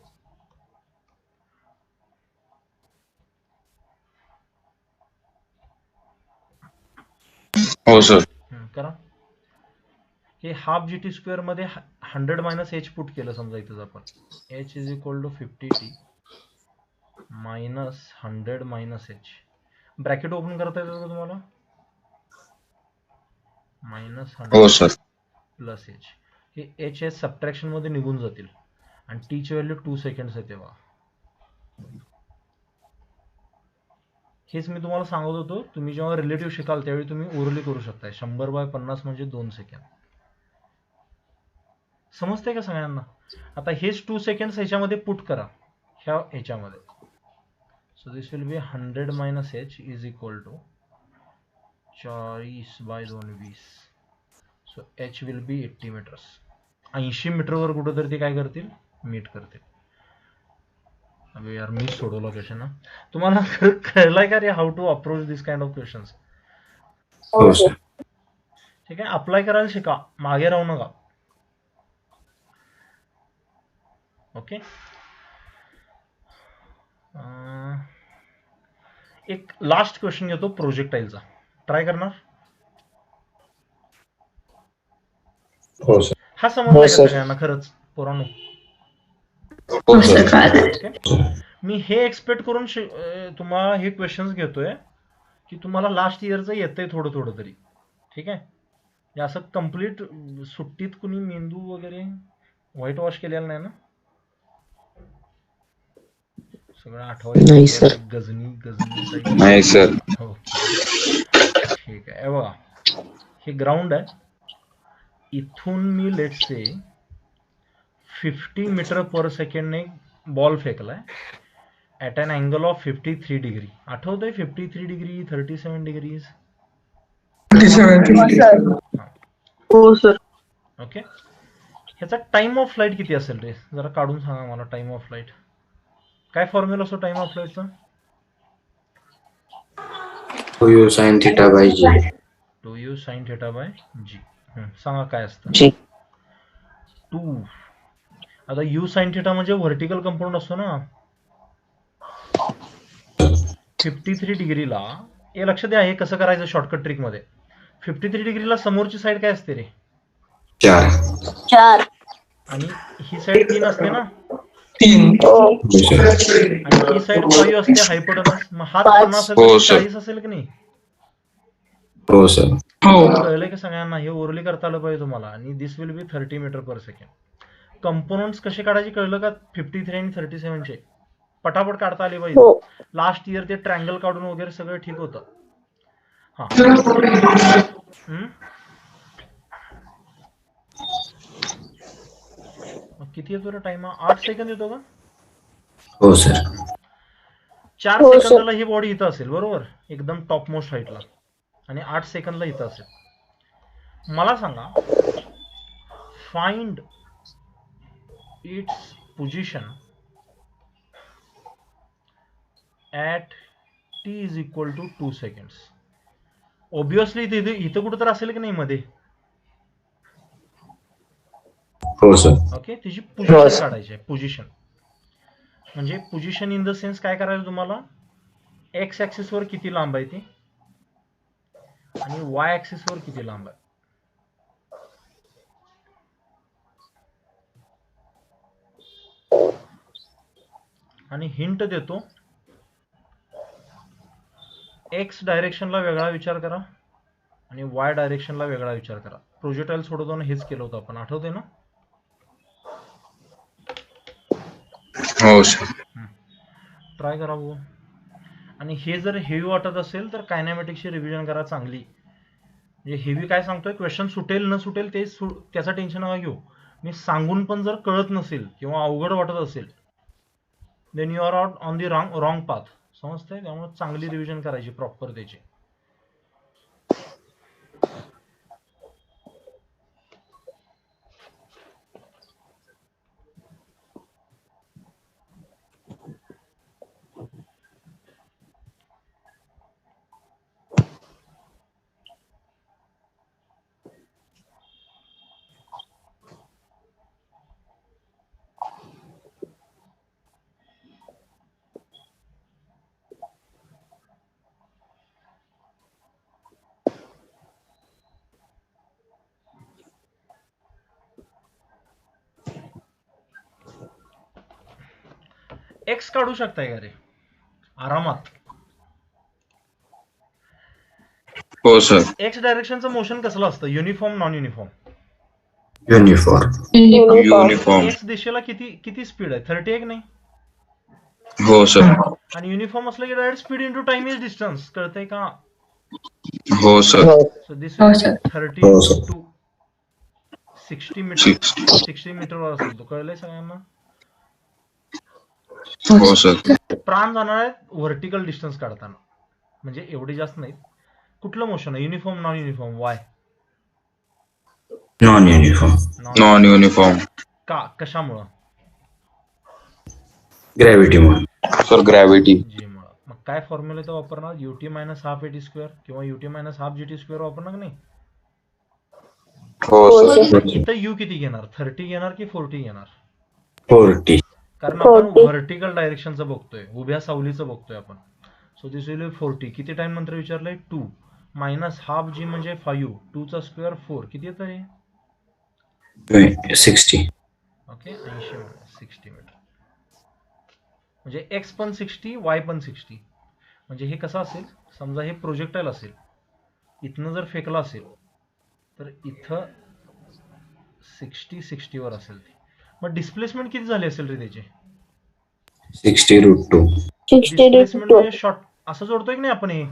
G: हो सर.
A: करा. हे हाफ gt² मध्ये 100 - h पुट केलं समजा इथं आपण. h is equal to 50t - 100 - h. Bracket open करता येतं का तुम्हाला?
G: हो
A: -100
G: सर.
A: + h. हे h हे सबट्रॅक्शन मध्ये निघून जातील, आणि t ची व्हॅल्यू 2 सेकंड्स आहे तेव्हा. हेच मी तुम्हाला सांगत होतो, तुम्ही जेव्हा रिलेटिव्ह शिकाल त्यावेळी तुम्ही ओरली करू शकताय. 100/50 म्हणजे 2 सेकंड. समजते का सगळ्यांना? आता हेच 2 सेकंड्स ह्याच्यामध्ये पुट करा, ह्याच्यामध्ये. So this will be 100 - h is equal to 40/2 20. So h will be 80 metres. 80 मीटरवर कुठेतरी ते काय करतील? मीट करतील. अबे यार मी सोडवला क्वेश्चन ना. तुम्हाला कळलाय का रे how to approach this kind of questions?
C: हो सर.
A: ठीक आहे, अप्लाय करायला शिका, मागे राहू नका. ओके. एक लास्ट क्वेश्चन घेतो प्रोजेक्टाईलचा. ट्राय करणार?
B: हो सर.
A: हा समजलाय का
D: सर.
A: सगळ्यांना खरंच पोरांनो?
G: हो सर.
F: कळालं.
A: मी हे एक्सपेक्ट करून तुम्हाला हे क्वेश्चन्स घेतोय की तुम्हाला लास्ट इयरचं येतंय थोडं थोडं तरी. ठीक आहे. हे असं कम्प्लीट सुट्टीत कुणी मेंदू वगैरे व्हाईट वॉश केलेला नाही ना? सगळं
D: नाही,
A: आठवायचं
D: सर.
A: गजनी टाईप.
G: नाही सर.
A: हो. ठीक आहे. हे बघा, हे ग्राउंड आहे. इथून मी लेट से 50 मीटर पर सेकंडने बॉल फेकलाय at an angle of 53 degree. आठवतंय 53 डिग्री, 37 डिग्रीज?
D: हो सर.
A: ओके. ह्याचा टाइम ऑफ फ्लाईट किती असेल रे? जरा काढून सांगा मला टाइम ऑफ फ्लाईट. काय फॉर्म्युला असतो टाइम ऑफ फ्लाईटचा?
B: 2u sin theta by g.
A: 2u sin theta by g. सांगा काय असतं?
D: जी.
A: 2. आता u sin theta म्हणजे व्हर्टिकल कंपाऊंड असतो ना. 53 डिग्रीला हे लक्ष द्या, हे कसं करायचं शॉर्टकट ट्रिक मध्ये. 53 डिग्रीला समोरची साईड काय असते रे?
C: 4.
A: आणि ही साईड 3 असते ना,
C: हो.
B: हो सर.
A: आणि ही साईड 5 असते हायपोटेनस. मग हात
C: 5.
A: 50 असेल
G: हो,
A: तर
G: सर.
A: 40 असेल की नाही?
B: हो सर.
A: कळलंय का सगळ्यांना? हे ओरली करता आलं पाहिजे तुम्हाला. आणि this will be 30 meter per second. Components कसे काढायचे कळलं का? 53 आणि 37 चे पटापट काढता आले पाहिजे.
C: हो.
A: लास्ट इयर ते ट्रँगल काढून वगैरे सगळं ठीक होतं. हा. किती येतो रे टाइम? 8 सेकंद येतो का?
B: हो सर.
A: 4
C: हो,
A: सेकंदाला ही बॉडी इथं असेल बरोबर, एकदम टॉप मोस्ट हाईटला. आणि 8 सेकंदला इथं असेल. मला सांगा, find its position at t is equal to 2 seconds. Obviously इथं कुठं तर असेल की नाही मध्ये?
B: हो सर.
A: ओके. तिची
D: हो,
A: पोझिशन
D: सर.
A: काढायची आहे. पोझिशन म्हणजे पोझिशन इन द सेन्स काय करायचं तुम्हाला? एक्स ऍक्सिस वर किती लांब आहे ती आणि वाय ऍक्सिस वर किती लांब आहे. आणि हिंट देतो, एक्स डायरेक्शनला वेगळा विचार करा आणि वाय डायरेक्शनला वेगळा विचार करा. प्रोजेक्टाईल सोडवताना हेच केलं होतं आपण, आठवते ना?
G: हो सर.
A: ट्राय करा भाऊ. आणि हे जर हेवी वाटत असेल तर कायनॅमेटिक्सची रिव्हिजन करा चांगली. म्हणजे हेवी काय सांगतोय, क्वेश्चन सुटेल न सुटेल ते त्याचा टेन्शन नका घेऊ. मी सांगून पण जर कळत नसेल किंवा अवघड वाटत असेल, then you are out on the wrong path. समजतंय? त्यामुळे चांगली रिव्हिजन करायची प्रॉपर त्याची. एक्स काढू शकताय का रे आरामात?
G: हो सर.
A: एक्स डायरेक्शनचं मोशन कसलं असतं? Uniform, non uniform?
B: Uniform.
G: Uniform.
A: X दिशेला किती स्पीड आहे? 31 नाही?
G: हो सर.
A: आणि युनिफॉर्म असलं की direct speed into time is distance. कळतंय का?
G: हो सर.
D: हो.
A: सो दिस
F: हो,
A: विल
F: सर.
A: 30
B: हो, सर.
A: Into 60 metre. 60 मीटरवर असेल तो. कळलंय सगळ्यांना?
G: हो सर.
A: प्राण जाणार आहेत व्हर्टिकल डिस्टन्स काढताना, म्हणजे एवढे जास्त नाहीत. कुठलं मोशन आहे? Uniform, non uniform? Y?
B: Non uniform.
G: Non uniform.
A: का? कशामुळं?
B: ग्रॅव्हिटीमुळे.
G: Sir gravity.
A: जी मुळे. मग काय फॉर्म्युला इथं वापरणार? ut minus half eighty square किंवा ut minus half GT square वापरणार की नाही?
G: हो
C: हो,
G: सर.
C: सर.
A: इथं u किती घेणार? 30 घेणार की 40 घेणार?
B: 40.
A: कारण आपण
C: 40.
A: व्हर्टिकल डायरेक्शनचं बघतोय, उभ्या सावलीचं बघतोय आपण. सो दिस विल बी 40. किती टाइम नंतर विचारलंय? 2 मायनस हाफ जी म्हणजे 5, 2 चा स्क्वेअर 4. किती येतं हे?
B: 60.
A: Okay, 80 minus 60 metre. म्हणजे एक्स पण 60, वाय पण 60. म्हणजे हे कसं असेल, समजा हे प्रोजेक्टाईल असेल, इथनं जर फेकलं असेल तर इथं 60 वर असेल ते. मग डिस्प्लेसमेंट किती झाली असेल रे त्याची?
B: 60√2.
C: 60
A: डिस्प्लेसमेंट
C: 2.
A: म्हणजे शॉर्ट असं जोडतोय की नाही आपण हे?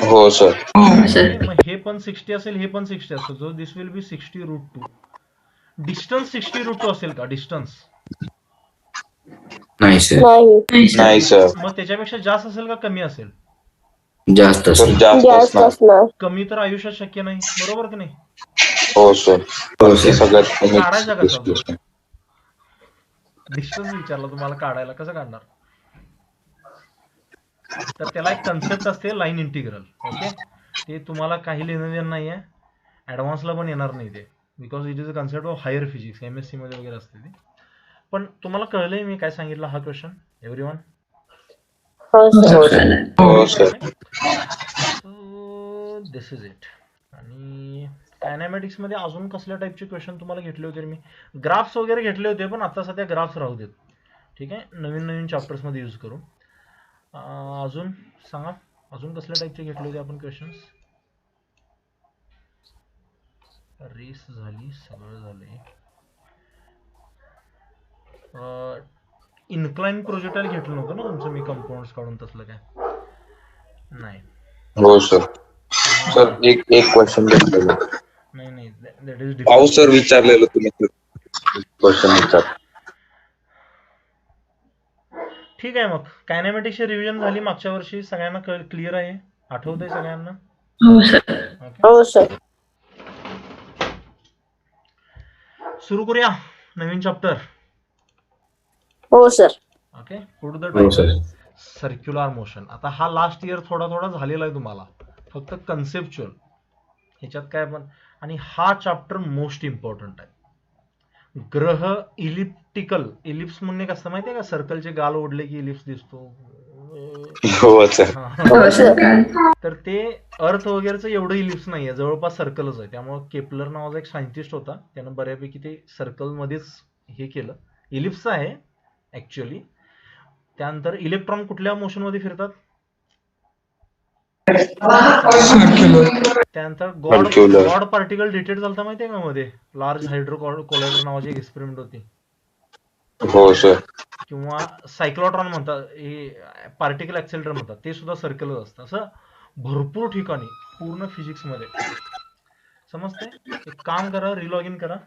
G: हो सर.
F: हो सर.
A: Okay, मग हे पण 60 असेल, हे पण 60 असेल. So this will B 60√2. Distance 60√2 असेल का डिस्टन्स?
B: नाही सर,
C: नाही.
F: नाही सर.
G: नाही सर.
A: मग त्याच्यापेक्षा जास्त असेल का कमी असेल?
B: जास्त
G: सर
B: असेल.
G: जास्त
C: जास्त
G: असणार.
C: असणार.
A: कमी तर आयुष्यात शक्य नाही, बरोबर की नाही?
G: हो सर.
B: हो
G: ते
B: सर.
G: सगळ्यात कमी
A: काढायचा कसा तो?
G: displacement.
A: डिस्टन्स विचारला तुम्हाला, काढायला कसं काढणार? तर त्याला एक कन्सेप्ट असते, लाईन इंटिग्रल. ओके, ते तुम्हाला काही लेणं देणं नाहीये, ऍडव्हान्सला पण येणार नाही ते, because it is a concept of higher physics, MSc मध्ये वगैरे असते ते. पण तुम्हाला कळलंय मी काय सांगितलं हा क्वेश्चन? एव्हरीवन?
C: हो सर.
F: हो सर.
G: हो sir.
A: So this is it. आणि कायनॅमॅटिक्स मध्ये अजून कसल्या टाईपचे क्वेश्चन तुम्हाला घेतले होते मी? ग्राफ्स वगैरे घेतले होते, पण आता सध्या ग्राफ्स राहू देत. ठीक आहे, नवीन नवीन चॅप्टर्स मध्ये यूज करू. अजून सांगा, अजून कसल्या टाईपचे घेतले होते आपण क्वेश्चन्स? रेस झाली, सगळं झालंय. इन्क्लाइन प्रोजेक्टाईल घेतलं नव्हतं ना तुमचं मी, कंपाऊंड्स काढून तसलं काय? नाही.
G: हो सर. सर एक क्वेश्चन घेतलेलं.
A: नाही नाही, दॅट इज
G: पाऊस
A: डिफरंट.
G: सर विचारलेलं तुम्ही क्वेश्चन विचार.
A: ठीक आहे, मग कायनॅमॅटिक्सची रिव्हिजन झाली मागच्या वर्षी, सगळ्यांना क्लिअर आहे? आठवतंय सगळ्यांना?
F: हो सर.
A: ओके,
C: हो सर.
A: सुरू करूया नवीन चॅप्टर.
C: हो सर.
A: ओके, पुट द
B: हो सर.
A: Title circular motion. आता हा लास्ट इयर थोडा थोडा झालेला आहे तुम्हाला, फक्त कन्सेप्च्युअल ह्याच्यात काय पण. आणि हा चॅप्टर मोस्ट इम्पॉर्टंट आहे. ग्रह इलिप्टिकल, इलिप्स म्हणणे कसं माहितीये का? सर्कलचे गाल ओढले की इलिप्स दिसतो.
G: हो सर.
A: हा.
F: हो सर. काय?
A: तर ते अर्थ वगैरेचं एवढं इलिप्स नाहीये, जवळपास सर्कलच आहे. त्यामुळे केपलर नावाचा एक सायंटिस्ट होता, त्यानं बऱ्यापैकी ते सर्कल मध्येच हे केलं. इलिप्स आहे ऍक्च्युअली. त्यानंतर इलेक्ट्रॉन कुठल्या मोशन मध्ये फिरतात? त्यानंतर
G: Circular.
A: गॉड पार्टिकल डिटेक्ट झालता माहितीये का मध्ये? लार्ज हायड्रो कोलायडर नावाची एक एक्सपेरिमेंट होती.
G: हो सर.
A: किंवा सायक्लोट्रॉन म्हणतात, हे पार्टिकल ऍक्सेलरेटर म्हणतात, ते सुद्धा सर्कलच असतं. असं भरपूर ठिकाणी पूर्ण फिजिक्स मध्ये समजते. एक काम करा, रिलॉग इन करा,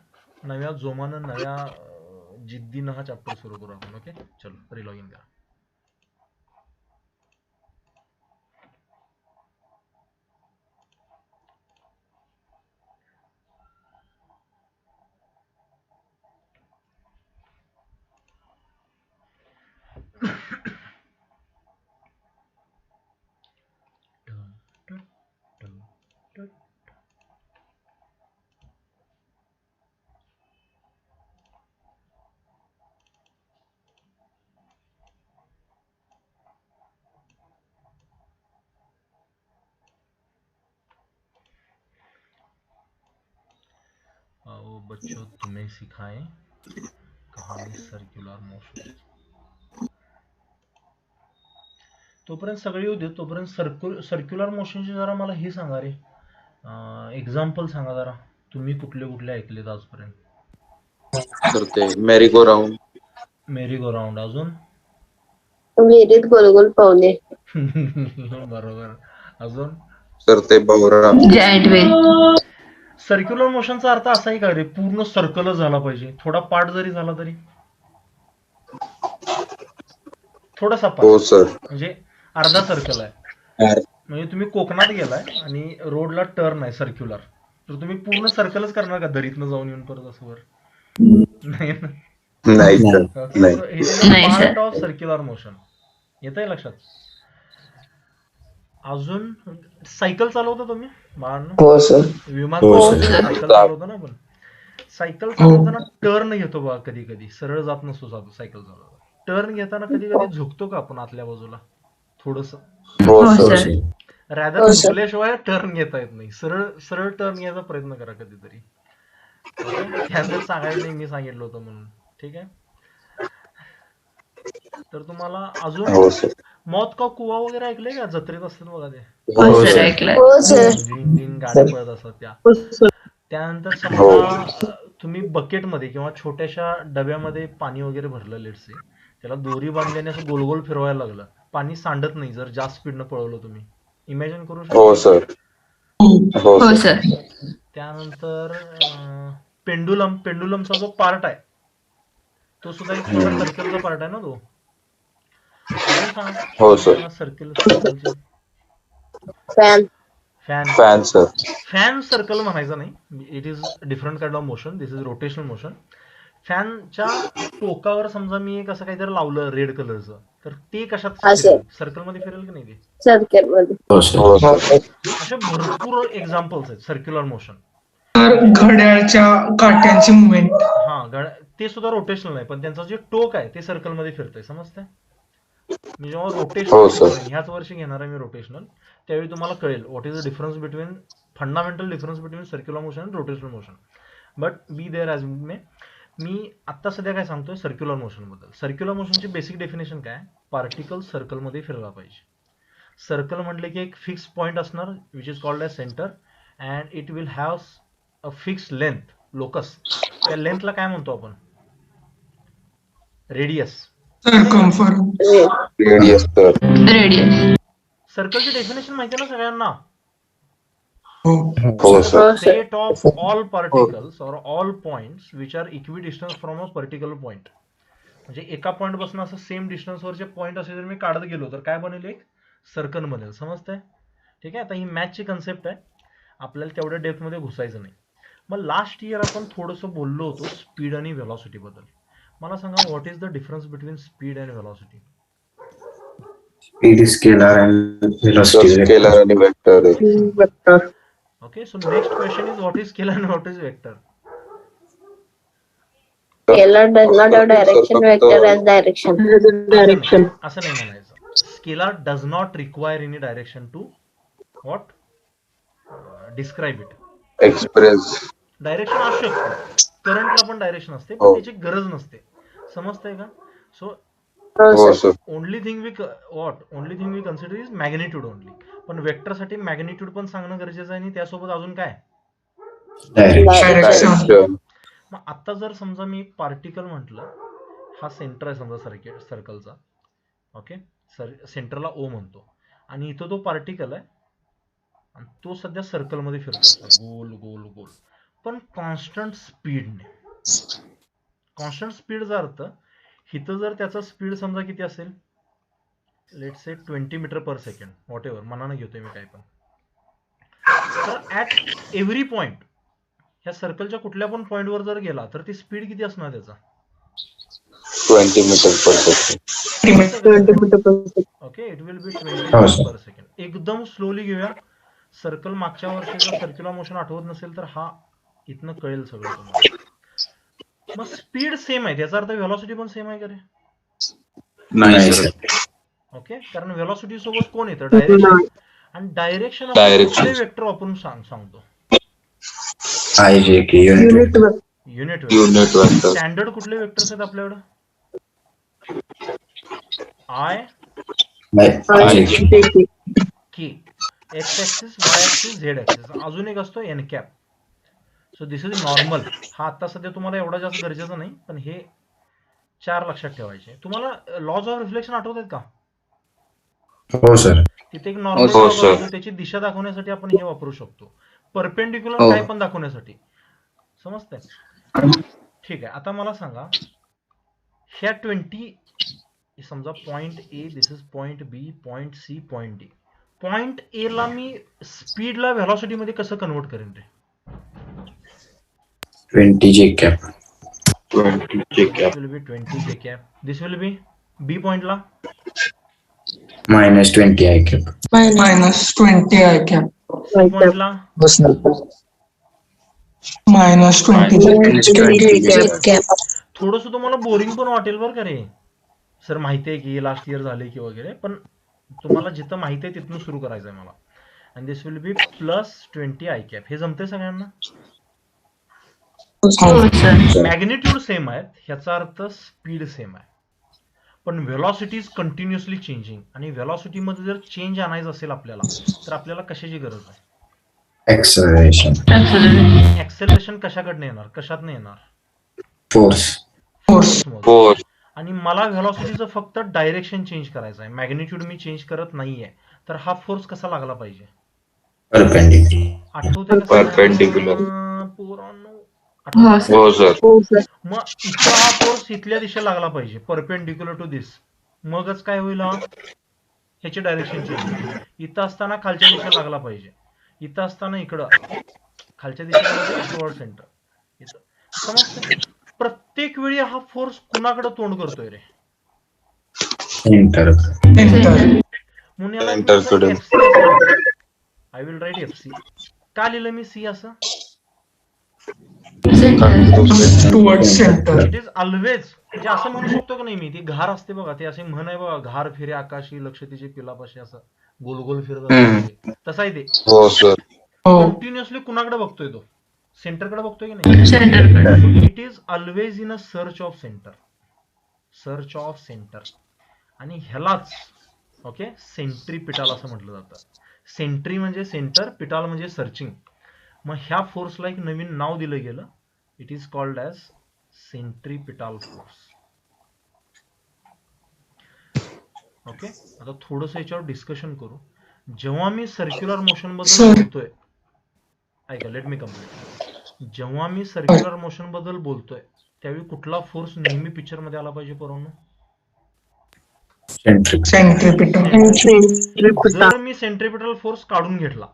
A: नव्या जोमानं नव्या जिद्दीनं हा चॅप्टर सुरू करू आपण. ओके, चलो रिलॉग इन करा. आओ बच्चों, तुम्हें सिखाएं कहाणी सर्क्युलर मोशन. तोपर्यंत सगळे येऊ दे, तोपर्यंत सर्क्युलर मोशनचे जरा मला हे सांगा रे, एक्झाम्पल सांगा जरा. तुम्ही कुठले कुठले ऐकलेत आजपर्यंत?
G: सर ते मेरी गो राऊंड.
A: मेरी गो राऊंड. अजून?
C: विहिरीत गोलगोल पावले.
A: बरोबर. अजून?
G: सर ते भवरा.
F: Giant whale.
A: सर्क्युलर मोशनचा अर्थ असा आहे का रे, पूर्ण सर्कलच झाला पाहिजे? थोडा पार्ट जरी झाला तरी? थोडासा
G: हो
A: पार्ट
G: सर.
A: म्हणजे अर्धा सर्कल आहे. म्हणजे तुम्ही कोकणात गेलाय आणि रोडला टर्न आहे सर्क्युलर, तर तुम्ही पूर्ण सर्कलच करणार का दरीतनं जाऊन येऊन परत असं वर? नाही ना.
G: नाही सर.
A: ओके,
G: नाही.
A: so हे झालं
F: नाही,
A: part
F: sir.
A: Of circular motion. येतंय लक्षात? अजून सायकल चालवता तुम्ही बाळांनो?
E: हो सर.
A: विमान
B: हो,
A: चालवतो,
B: sir.
A: सायकल चालवतो ना आपण. सायकल चालवताना टर्न घेतो बघा, कधी कधी सरळ जात नसतो सायकल चालवताना. टर्न घेताना कधी कधी झुकतो का आपण आतल्या बाजूला थोडस?
G: हो
F: हो
G: सर
F: सर.
A: रॅदर
C: हो, sir.
A: झुकल्याशिवाय टर्न घेता येत नाही. सरळ सरळ टर्न घ्यायचा प्रयत्न करा कधीतरी. ओके, त्यानंतर सांगायचं नाही मी सांगितलं होतं म्हणून. ठीक आहे. तर तुम्हाला अजून
G: हो सर
A: मौत का कुवा वगैरे ऐकलंय का? जत्रेत असतात बघा ते,
F: हो
B: हो,
F: सर
B: sir.
F: ऐकलंय.
C: हो सर.
A: दिन दिन गाड्या पळत असतात त्या.
D: हो सर.
A: त्यानंतर
G: हो.
A: समजा तुम्ही बकेटमध्ये किंवा छोट्याशा डब्यामध्ये पाणी वगैरे भरलं, लेट्स से, त्याला दोरी बांधल्याने असं गोल गोल फिरवायला लागलं, पाणी सांडत नाही जर जास्त स्पीडनं पळवलं तुम्ही. इमॅजिन करू
G: हो
A: शकता?
G: सर हो
F: हो
G: सर
F: सर.
A: त्यानंतर पेंडुलमचा जो पार्ट आहे तो सुद्धा एक सर्कलचा पार्ट आहे ना तो. अजून सांगा.
G: हो सर
A: सर्कलचे
C: fan.
A: Fan.
G: Fan sir
A: fan circle म्हणायचं नाही, it is different kind of motion, this is rotational motion. फॅनच्या टोकावर समजा मी एक असं काहीतरी लावलं रेड कलरचं, तर ते कशात
C: असं.
A: सर्कलमध्ये फिरेल की नाही ते?
C: सर्कल मध्ये.
B: हो सर.
G: हो सर
A: असे भरपूर एक्झाम्पल्स आहेत सर्क्युलर मोशन.
D: तर घड्याळच्या काट्यांची मुवमेंट.
A: हा, ते सुद्धा रोटेशनल आहे, पण त्यांचं जे टोक आहे ते सर्कलमध्ये फिरतंय. समजतंय? मी जेव्हा
G: हो,
A: रोटेशनल
G: sir.
A: ह्याच वर्षी घेणार आहे मी रोटेशनल, त्यावेळी तुम्हाला कळेल what is the difference between fundamental difference between circular motion आणि rotational motion. But be there as may. मी आत्ता सध्या काय सांगतोय सर्क्युलर मोशन बद्दल. सर्क्युलर मोशनची बेसिक डेफिनेशन काय? पार्टिकल सर्कलमध्ये फिरला पाहिजे. सर्कल म्हटले की एक फिक्स पॉइंट असणार which is called as center, and it will have a fix length, locus. त्या लेंथला काय म्हणतो आपण? Radius.
D: Circumference.
G: Radius sir
F: radius.
A: सर्कलची definition माहिती आहे ना सगळ्यांना?
D: हो
G: हो सर
C: हो sir.
A: Set of all particles or all points which are equidistant from a particular point. म्हणजे एका पॉइंट पासून असं सेम डिस्टन्सवरचे पॉइंट असे जर मी काढत गेलो तर काय बनेल? एक सर्कल बनेल. समजतंय? ठीक आहे. आता ही मॅथची कन्सेप्ट आहे, आपल्याला तेवढ्या डेप्थ मध्ये घुसायचं नाही. मग लास्ट इयर आपण थोडंसं बोललो होतो स्पीड आणि व्हेलॉसिटी बद्दल. मला सांगा, what is the difference between speed and velocity?
B: Speed is scalar and velocity is
G: scalar
B: vector.
G: आणि vector
D: vector.
A: Okay, so next question is what is scalar and what is vector?
C: Scalar does not have direction. Vector has direction.
D: Direction.
A: असं नाही म्हणायचं. Scalar does not require any direction to what describe it.
G: Express
A: direction असू शकते, करंटला पण direction असते, पण
G: हो.
A: त्याची गरज नसते. समजतंय का? सो
C: हो
G: हो
C: sir.
G: Sir
A: only thing we consider is magnitude only. पण वेक्टरसाठी मॅग्निट्यूड पण सांगणं गरजेचं आहे आणि त्यासोबत अजून काय?
B: Direction.
G: डायरेक्शन
A: मग आता जर समजा मी एक पार्टिकल म्हटलं, हा सेंटर आहे समजा सर्कलचा. ओके, सेंटरला ओ म्हणतो, आणि इथं तो पार्टिकल आहे आणि तो सध्या सर्कलमध्ये फिरतो गोल गोल गोल, पण कॉन्स्टंट स्पीडने. कॉन्स्टंट स्पीडचा अर्थ, इथं जर त्याचा स्पीड समजा किती असेल, let's say 20 metre per second, whatever, मनानं घेतोय मी काय पण. तर ऍट एव्हरी पॉइंट, ह्या सर्कलच्या कुठल्या पण पॉइंटवर जर गेला तर ती स्पीड किती असणार त्याचा?
G: 20 metre per second.
A: Okay, it will be 20
B: हो,
A: मीटर
B: sir.
A: Per second. एकदम स्लोली घेऊया. सर्कल मागच्या वर्षीचा सर्क्युलर मोशन आठवत नसेल तर हा इथनं कळेल सगळं तुम्हाला. मग स्पीड सेम आहे, त्याचा अर्थ व्हेलॉसिटी पण सेम आहे का रे?
B: नाही सर.
A: ओके, कारण व्हेलॉसिटी सोबत कोण येतं? डायरेक्शन. आणि डायरेक्शन आपण
G: Direction.
A: कुठले वेक्टर वापरून सांगतो?
B: I J K unit.
D: Unit.
A: Unit
G: unit vector
A: standard कुठले वेक्टर्स आहेत आपल्याकडे? I,
B: I J K.
A: K, X axis, Y axis, Z axis. अजून एक असतो N cap. So this is normal. हा आता सध्या तुम्हाला एवढा जास्त गरजेचं नाही, पण हे 4 लक्षात ठेवायचे. तुम्हाला लॉज ऑफ रिफ्लेक्शन आठवत आहेत का?
B: हो सर.
A: तिथे एक नॉर्मल
G: हो,
A: कर्व
G: sir.
A: असतो, त्याची दिशा दाखवण्यासाठी आपण हे वापरू शकतो. परपेंडिक्युलर
E: हो.
A: काय पण दाखवण्यासाठी. समजतंय? ठीक आहे. आता मला सांगा, ह्या 20 समजा point A, this is point B, point C, point D. Point A ला मी स्पीडला व्हेलॉसिटी मध्ये कसं कन्वर्ट करेन रे?
B: 20 J cap.
G: 20 चे
A: This will be 20 J cap. This will be B point ला
B: Minus 20 I cap.
D: -20 i cap.
A: C point ला
D: -20.
A: थोडस तुम्हाला बोरिंग पण वाटेल बरं का रे, सर माहिती आहे की लास्ट इयर झाले की वगैरे, पण तुम्हाला जिथं माहिती आहे तिथून सुरू करायचं आहे मला. आणि this will be +20 i cap. हे जमतंय सगळ्यांना?
F: हो सर.
A: मॅग्निट्यूड सेम आहेत, ह्याचा अर्थ स्पीड सेम आहे, पण व्हेलॉसिटी इज कंटिन्युअसली चेंजिंग. आणि व्हेलॉसिटी मध्ये जर चेंज आणायचं असेल आपल्याला, तर आपल्याला कशाची गरज आहे?
B: acceleration,
A: ऍक्सेलरेशन कशाकडनं येणार, कशातनं येणार?
B: force,
A: फोर्समधून.
G: फोर.
A: आणि मला व्हेलॉसिटीचं फक्त डायरेक्शन चेंज करायचं आहे, मॅग्निट्यूड मी चेंज करत नाहीये. तर हा फोर्स कसा लागला पाहिजे?
B: perpendicular,
A: आठवतंय का
G: Perpendicular.
A: सगळ्यांना? पोरांनो,
F: हो
A: आठवतंय?
F: सर.
G: हो सर.
A: मग इथं हा फोर्स इथल्या दिशेला लागला पाहिजे, परपेंडिक्युलर टू दिस. मगच काय होईल, हा ह्याची डायरेक्शन चेंज. इथं असताना खालच्या दिशेला लागला पाहिजे, इथं असताना इकडं खालच्या दिशेला टुवर्ड सेंटर. इथं समजतंय? प्रत्येक वेळी हा फोर्स कुणाकडे तोंड करतोय रे?
B: enter,
A: म्हणून याला
G: Center कडे.
A: FC असं लिहितो. I will write FC. का लिहिलं मी C असं?
D: Towards center.
A: It is always, म्हणजे असं म्हणू शकतो की नाही मी, ती घार असते बघा, ते असे म्हण आहे बघा, घार फिरे आकाशी लक्ष तिचे पिलापाशी, असं गोल गोल फिरत असते, तसा आहे ते.
G: हो सर.
A: कंटिन्युअसली कुणाकडे बघतोय तो? सेंटरकडे बघतोय की नाही?
F: सेंटरकडे.
A: It is always in a search of center, search of center. आणि ह्यालाच ओके सेंट्रीपिटल असं म्हटलं जातं. सेंट्री म्हणजे सेंटर, पिटाल म्हणजे सर्चिंग. मग ह्या फोर्सला एक नवीन नाव दिलं गेलं, it is called as centripetal force. Okay, आता थोडंसं याच्यावर डिस्कशन करू. जेव्हा मी सर्क्युलर मोशन बद्दल बोलतोय, ऐका, लेट मी कम्प्लीट. जेव्हा मी सर्क्युलर मोशन बद्दल बोलतोय, त्यावेळी कुठला फोर्स नेहमी पिक्चर मध्ये आला पाहिजे पोरांनो?
B: centripetal,
A: जर मी सेंट्रिपिटल फोर्स काढून घेतला,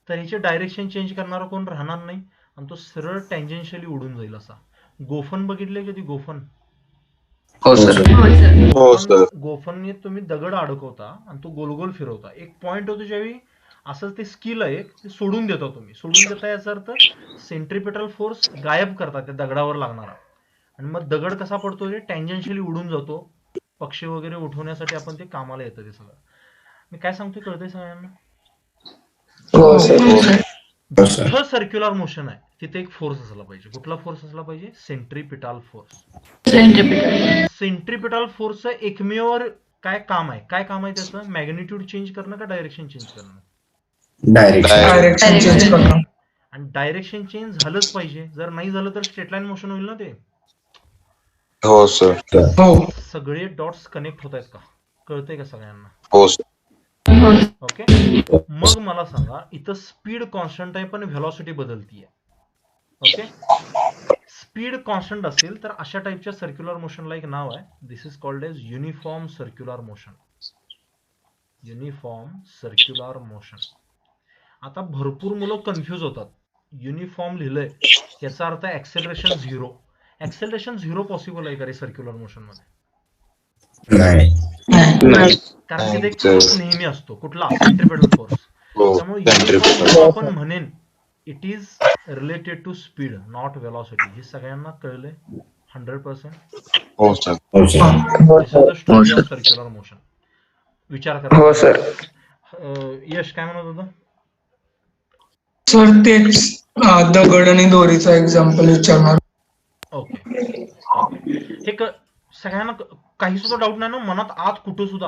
A: तर ह्याचे डायरेक्शन चेंज करणारा कोण राहणार नाही, आणि तो सरळ टँजेन्शियली उडून जाईल. असा गोफन बघितले कधी? गोफन,
E: हो सर.
G: हो सर.
A: गोफनने तुम्ही दगड अडकवता आणि तो गोल गोल फिरवता. एक पॉइंट होतो ज्यावेळी असं ते स्किल आहे, ते सोडून देता तुम्ही. सोडून देता याचा अर्थ सेंट्रिपिटल फोर्स गायब करता त्या दगडावर लागणारा, आणि मग दगड कसा पडतो रे? टँजेन्शियली उडून जातो. पक्षी वगैरे उठवण्यासाठी आपण ते कामाला येतं ते सगळं. मी काय सांगतोय कळतंय सगळ्यांना?
E: हो सर.
A: जिथं सर्क्युलर मोशन आहे तिथे एक फोर्स असला पाहिजे. कुठला फोर्स असला पाहिजे? Centripetal force. सेंट्रिपिटल फोर्सचं एकमेव काय काम आहे? काय काम आहे त्याचं? मॅग्निट्यूड चेंज करणं का डायरेक्शन चेंज करणं?
B: direction,
A: आणि डायरेक्शन चेंज झालंच पाहिजे. जर नाही झालं तर स्ट्रेट लाईन मोशन होईल ना ते.
G: हो सर.
A: सगळे डॉट्स कनेक्ट होत आहेत का? कळतंय का सगळ्यांना?
G: हो सर.
A: ओके, मग मला सांगा, इथं स्पीड कॉन्स्टंट आहे पण व्हेलॉसिटी बदलतीये. ओके, स्पीड कॉन्स्टंट असेल तर अशा टाइपच्या सर्क्युलर मोशनला एक नाव आहे, this is called as uniform circular motion. Uniform circular motion. आता भरपूर मुलं कन्फ्यूज होतात. युनिफॉर्म लिहिलंय याचा अर्थ ऍक्सेलरेशन 0. ऍक्सेलरेशन 0 पॉसिबल आहे का रे सर्क्युलर मोशन मध्ये?
B: नाही,
A: कारण तिथे एक फोर्स नेहमी असतो. कुठला? Centripetal force.
G: हो.
A: त्यामुळे
G: Centripetal.
A: युनिफॉर्म आपण म्हणेन it is related to speed not velocity. हे सगळ्यांना कळलंय 100%?
G: हो sir.
A: This is the story of circular motion. विचार करा.
E: हो सर.
A: यश काय म्हणत होतं?
D: सर तेच दगड आणि दोरीचा एक्झाम्पल विचारणार.
A: ओके, हे सगळ्यांना काही सुद्धा डाऊट नाही ना मनात आत कुठं सुद्धा?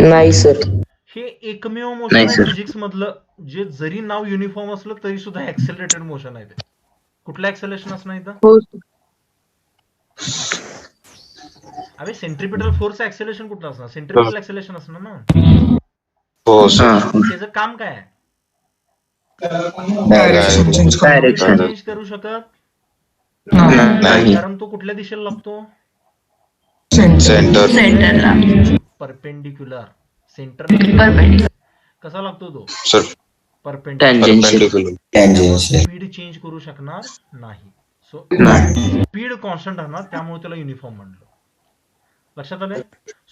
E: नाही सर.
A: हे एकमेव मोशन
E: नाही,
A: आहे
E: सर.
A: फिजिक्स मधलं जे जरी नाव युनिफॉर्म असलं तरी सुद्धा ऍक्सेलरेटेड मोशन आहे ते. कुठलं ऍक्सेलरेशन असणार इथं? अरे सेंट्रिपिटल फोर्स ऍक्सेलरेशन कुठलं असणार? सेंट्रिपिटल ऍक्सेलरेशन असणार ना.
G: हो सर.
A: त्याचं काम काय आहे?
D: Direction change
E: Direction.
A: चेंज करू शकत
E: नाही.
A: कारण तो कुठल्या दिशेला लागतो?
G: सेंटर.
F: सेंटरला.
A: परपेंडिक्युलर. Centre
F: perpendicular.
A: कसा लागतो तो?
G: Sir.
A: Perpendicular.
E: Tangential.
B: tangential,
A: speed change करू शकणार नाही. सो
E: नाही.
A: स्पीड कॉन्स्टंट राहणार, त्यामुळे त्याला युनिफॉर्म म्हणलं. लक्षात आलं?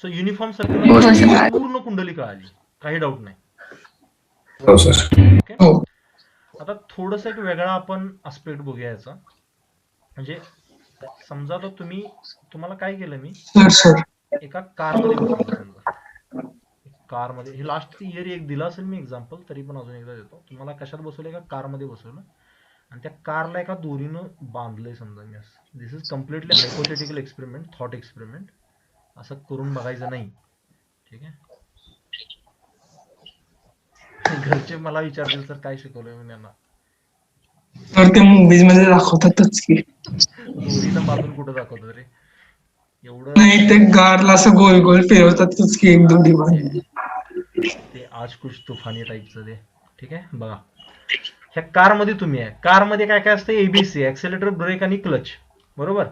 A: सो युनिफॉर्म
F: हो,
A: सर्क्युलर
F: सर.
A: पूर्ण कुंडली कळाली, काही डाऊट नाही.
B: हो सर,
A: ओके, आता थोडस एक वेगळा आपण आस्पेक्ट बघूया याचा. म्हणजे समजा आता तुम्हाला काय केलं मी,
D: सर
A: एका कारमध्ये बसवलं समजा. कारमध्ये, हे लास्ट इयर एक दिला असेल मी एक्झाम्पल, तरी पण अजून एकदा देतो. तुम्हाला कशात बसवलं? एका कारमध्ये बसवलं आणि त्या कारला एका दोरीनं बांधलंय समजा मी असं. This is completely hypothetical experiment, thought experiment. असं करून बघायचं नाही, ठीक आहे? घरचे मला विचारतील सर काय शिकवलंय म्हणून यांना.
D: तर ते मुव्हीज मध्ये दाखवतातच की.
A: दोरीनं बांधून कुठं दाखवतो रे एवढं?
D: नाही ते गारला असं गोल गोल फिरवतातच की एक दोरी बांधून.
A: ते आज कुछ तुफानी टाईपचं ते, ठीक आहे? बघा, ह्या कारमध्ये तुम्ही आहे. कारमध्ये काय काय असतं? एबीसी, ऍक्सेलेटर, ब्रेक आणि क्लच, बरोबर?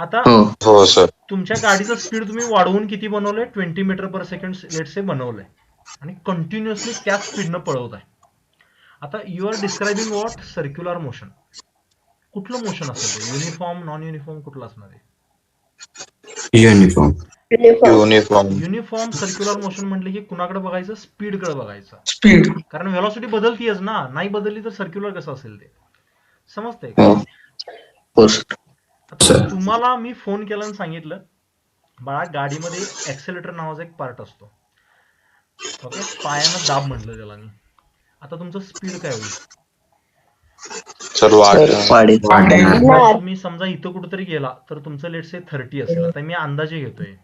A: आता
E: हो
G: हो सर.
A: तुमच्या गाडीचं स्पीड तुम्ही वाढवून किती बनवलंय? 20 metre per second let say बनवलंय आणि कंटिन्युअसली त्याच स्पीडनं पळवत आहे. आता you are describing what? Circular motion. कुठलं मोशन असेल ते? युनिफॉर्म, नॉन युनिफॉर्म, कुठलं असणार आहे?
B: Uniform.
G: Uniform.
A: Uniform circular motion म्हटलं की कुणाकडे बघायचं? स्पीडकडे बघायचं.
D: स्पीड.
A: कारण व्हेलॉसिटी बदलतीयच ना, नाही बदलली तर सर्क्युलर कसं असेल ते? समजतंय का?
E: हो हो सर.
A: आता तुम्हाला मी फोन केला आणि सांगितलं बाळा गाडीमध्ये ऍक्सेलेटर नावाचा एक पार्ट असतो, ओके? पायानं दाब म्हटलं त्याला मी. आता तुमचं स्पीड काय होईल?
G: सर
E: वाढेल.
A: आता तुम्ही समजा इथं कुठेतरी गेला तर तुमचं लेट से 30 असेल. आता मी अंदाजे घेतोय.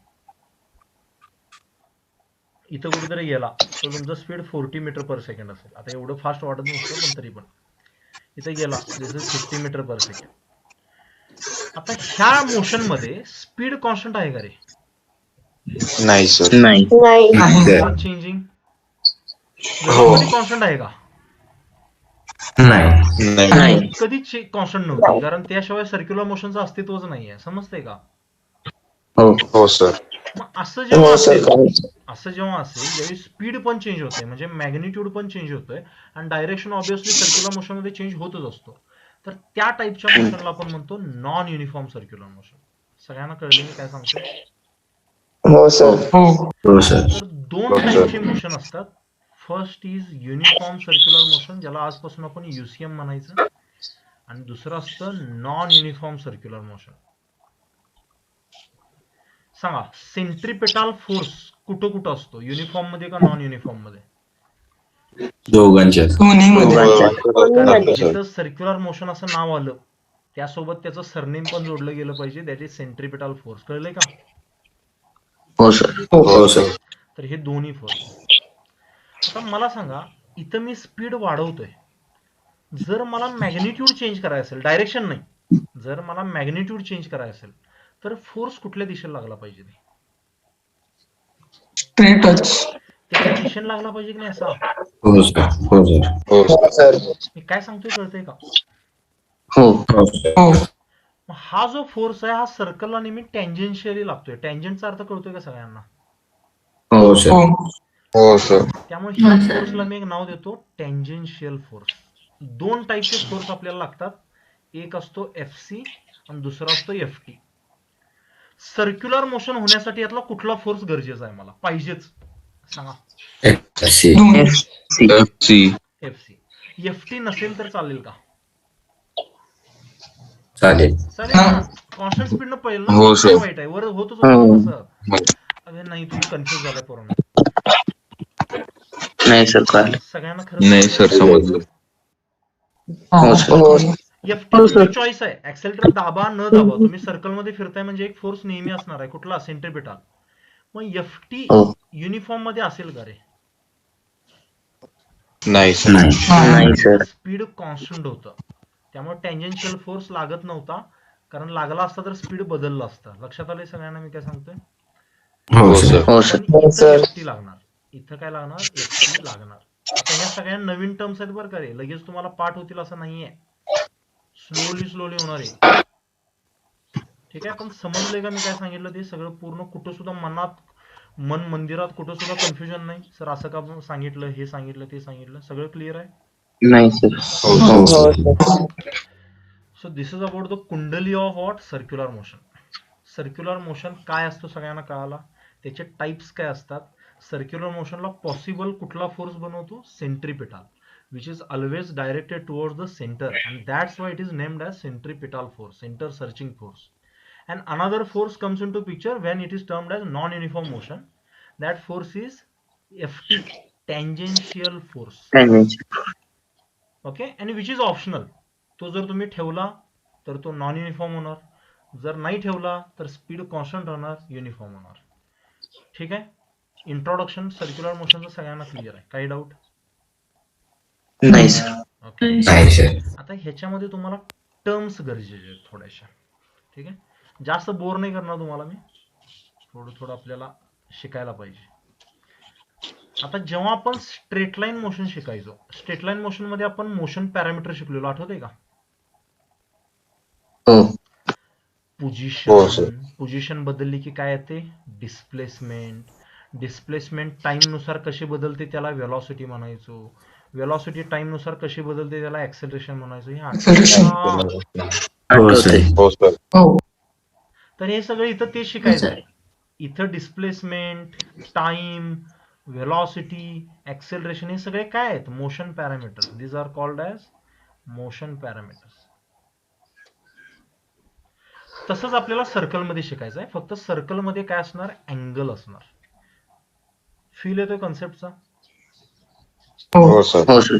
A: इथं कुठेतरी गेला तर तुमचं स्पीड 40 मीटर पर सेकंड असेल. आता एवढं फास्ट वाढत नसतं पण तरी पण इथे गेला दिस इज 50 मीटर पर सेकंड. आता ह्या मोशन मध्ये स्पीड कॉन्स्टंट आहे का रे?
G: नाही सर.
E: नाही.
C: नाही.
A: चेंजिंग.
G: हो.
A: कॉन्स्टंट आहे का?
B: नाही.
E: नाही.
A: कधीच कॉन्स्टंट नव्हती, कारण त्याशिवाय सर्क्युलर मोशनचं अस्तित्वच नाहीये. समजतंय का?
E: हो
G: हो सर.
A: मग असं जेव्हा असेल ज्यावेळी स्पीड पण चेंज होते, म्हणजे मॅग्निट्यूड पण चेंज होतोय आणि डायरेक्शन ऑब्विसली सर्क्युलर मोशन मध्ये चेंज होतच असतो, तर त्या टाईपच्या मोशनला आपण म्हणतो नॉन युनिफॉर्म सर्क्युलर मोशन. सगळ्यांना कळले मी काय सांगतो?
D: हो.
B: हो सर.
A: तर दोन टाईपचे मोशन असतात. First is uniform circular motion, ज्याला आजपासून आपण युसीएम म्हणायचं, आणि दुसरं असतं नॉन युनिफॉर्म सर्क्युलर मोशन. सांगा, सेंट्रिपेटाल फोर्स कुठं कुठं असतो? युनिफॉर्म मध्ये का नॉन युनिफॉर्म मध्ये?
B: दोघांच्या.
A: कारण जिथं सर्क्युलर मोशन असं नाव आलं त्यासोबत त्याचं सरनेम पण जोडलं गेलं पाहिजे, दॅट इज सेंट्रिपेटाल फोर्स. कळलंय का?
E: हो सर.
B: हो सर.
A: तर हे दोन्ही फोर्स. आता मला सांगा, इथं मी स्पीड वाढवतोय, जर मला मॅग्निट्यूड चेंज करायचं असेल, डायरेक्शन नाही, जर मला मॅग्निट्यूड चेंज करायचं असेल तर फोर्स कुठल्या दिशेला लागला पाहिजे?
D: स्ट्रेटच.
A: त्याच्या दिशेने लागला पाहिजे की नाही असा?
B: हो सर. हो सर.
G: हो सर.
A: मी काय सांगतोय कळतंय का?
E: हो
B: हो सर.
D: हो.
A: हा जो फोर्स आहे हा सर्कलला नेहमी टँजेन्शियली लागतोय. टँजेंटचा अर्थ कळतोय का सगळ्यांना?
B: हो सर.
G: हो सर.
A: त्यामुळे ह्या फोर्सला मी एक नाव देतो टँजेन्शियल फोर्स. दोन टाईपचे फोर्स आपल्याला लागतात, एक असतो एफसी आणि दुसरा असतो एफटी. सर्क्युलर मोशन होण्यासाठी यातला कुठला फोर्स गरजेचा आहे मला पाहिजेच? सांगा.
B: FC.
A: एफसी. एफटी नसेल तर चालेल का?
B: चालेल.
A: चालेल ना? कॉन्स्टंट स्पीड न पळेल ना?
G: हो,
A: काय
G: सर.
A: वाईट आहे? वर होतच होतं तसं. अरे नाही, तुम्ही कन्फ्युज झालाय पोरांनो.
E: नाही सर. कळलं.
A: सगळ्यांना खरं
G: नाही सर, समजलं.
E: हो सर.
A: एफटी तुमची चॉईस आहे. ऍक्सेलेटर दाबा न दाबा, तुम्ही सर्कल मध्ये फिरताय म्हणजे एक फोर्स नेहमी असणार आहे. कुठला? सेंट्रिपेटाल. मग एफटी
E: हो.
A: युनिफॉर्म मध्ये असेल का रे?
G: नाही सर.
E: नाही सर.
A: स्पीड कॉन्स्टंट होतं, त्यामुळे टँजेन्शियल फोर्स लागत नव्हता, कारण लागला असता तर स्पीड बदललं असतं. लक्षात आलंय सगळ्यांना मी काय सांगतोय?
B: हो सर.
E: हो सर.
A: पण इथं एफटी लागणार. इथं काय लागणार? एफटी लागणार. आता ह्या सगळ्या नवीन टर्म्स आहेत बरं का रे, लगेच तुम्हाला पाठ होतील असं नाहीये, स्लोली होणार आहे. ठीक आहे, पण समजलंय का मी काय सांगितलं ते सगळं पूर्ण? कुठं सुद्धा मन मंदिरात कुठं सुद्धा कन्फ्युजन नाही सर, असं का सांगितलं, हे सांगितलं, ते सांगितलं, सगळं क्लिअर आहे?
E: नाही सर.
B: हो sir.
A: So this is about the kundli of what? Circular motion. Circular motion काय असतो सगळ्यांना कळाला, त्याचे टाइप्स काय असतात. सर्क्युलर मोशनला पॉसिबल कुठला फोर्स बनवतो? Centripetal. which is always directed towards the center, and that's why it is named as centripetal force, center searching force. And another force comes into picture when it is termed as non-uniform motion. That force is ft, tangential force. Okay, आणि which is optional. तो जर तुम्ही ठेवला तर तो non uniform होणार, जर नाही ठेवला तर स्पीड कॉन्स्टंट राहणार, युनिफॉर्म होणार. ठीक आहे. इंट्रोडक्शन सर्क्युलर मोशनचं सगळ्यांना क्लिअर आहे, काही डाऊट?
E: नाही सर.
A: ओके.
B: नाही सर.
A: आता ह्याच्यामध्ये तुम्हाला टर्म्स गरजेचे आहेत थोड्याशा. ठीक आहे. जास्त बोर नाही करणार तुम्हाला मी, थोडं थोडं आपल्याला शिकायला पाहिजे. आता जेव्हा आपण स्ट्रेट लाईन मोशन शिकायचो, स्ट्रेट लाईन मोशन मध्ये आपण मोशन पॅरामीटर शिकलेलो, आठवतंय का?
E: हो.
A: पोझिशन, पोझिशन बदलली की काय येते? डिस्प्लेसमेंट. डिस्प्लेसमेंट टाइम नुसार कशी बदलते त्याला व्हेलॉसिटी म्हणायचो. व्हेलॉसिटी टाइम नुसार कशी बदलते त्याला ऍक्सेलरेशन म्हणायचो. हे
E: आठवतंय.
G: हो सर.
D: हो.
A: तर हे सगळं इथं ते शिकायचं आहे. इथं डिस्प्लेसमेंट, टाइम, व्हेलॉसिटी, ऍक्सेलरेशन हे सगळे काय आहेत? Motion parameters. These are called as motion parameters. तसंच आपल्याला सर्कलमध्ये शिकायचं आहे, फक्त सर्कलमध्ये काय असणार? अँगल असणार. फील येतोय कन्सेप्टचा?
G: हो सर.
E: हो सर.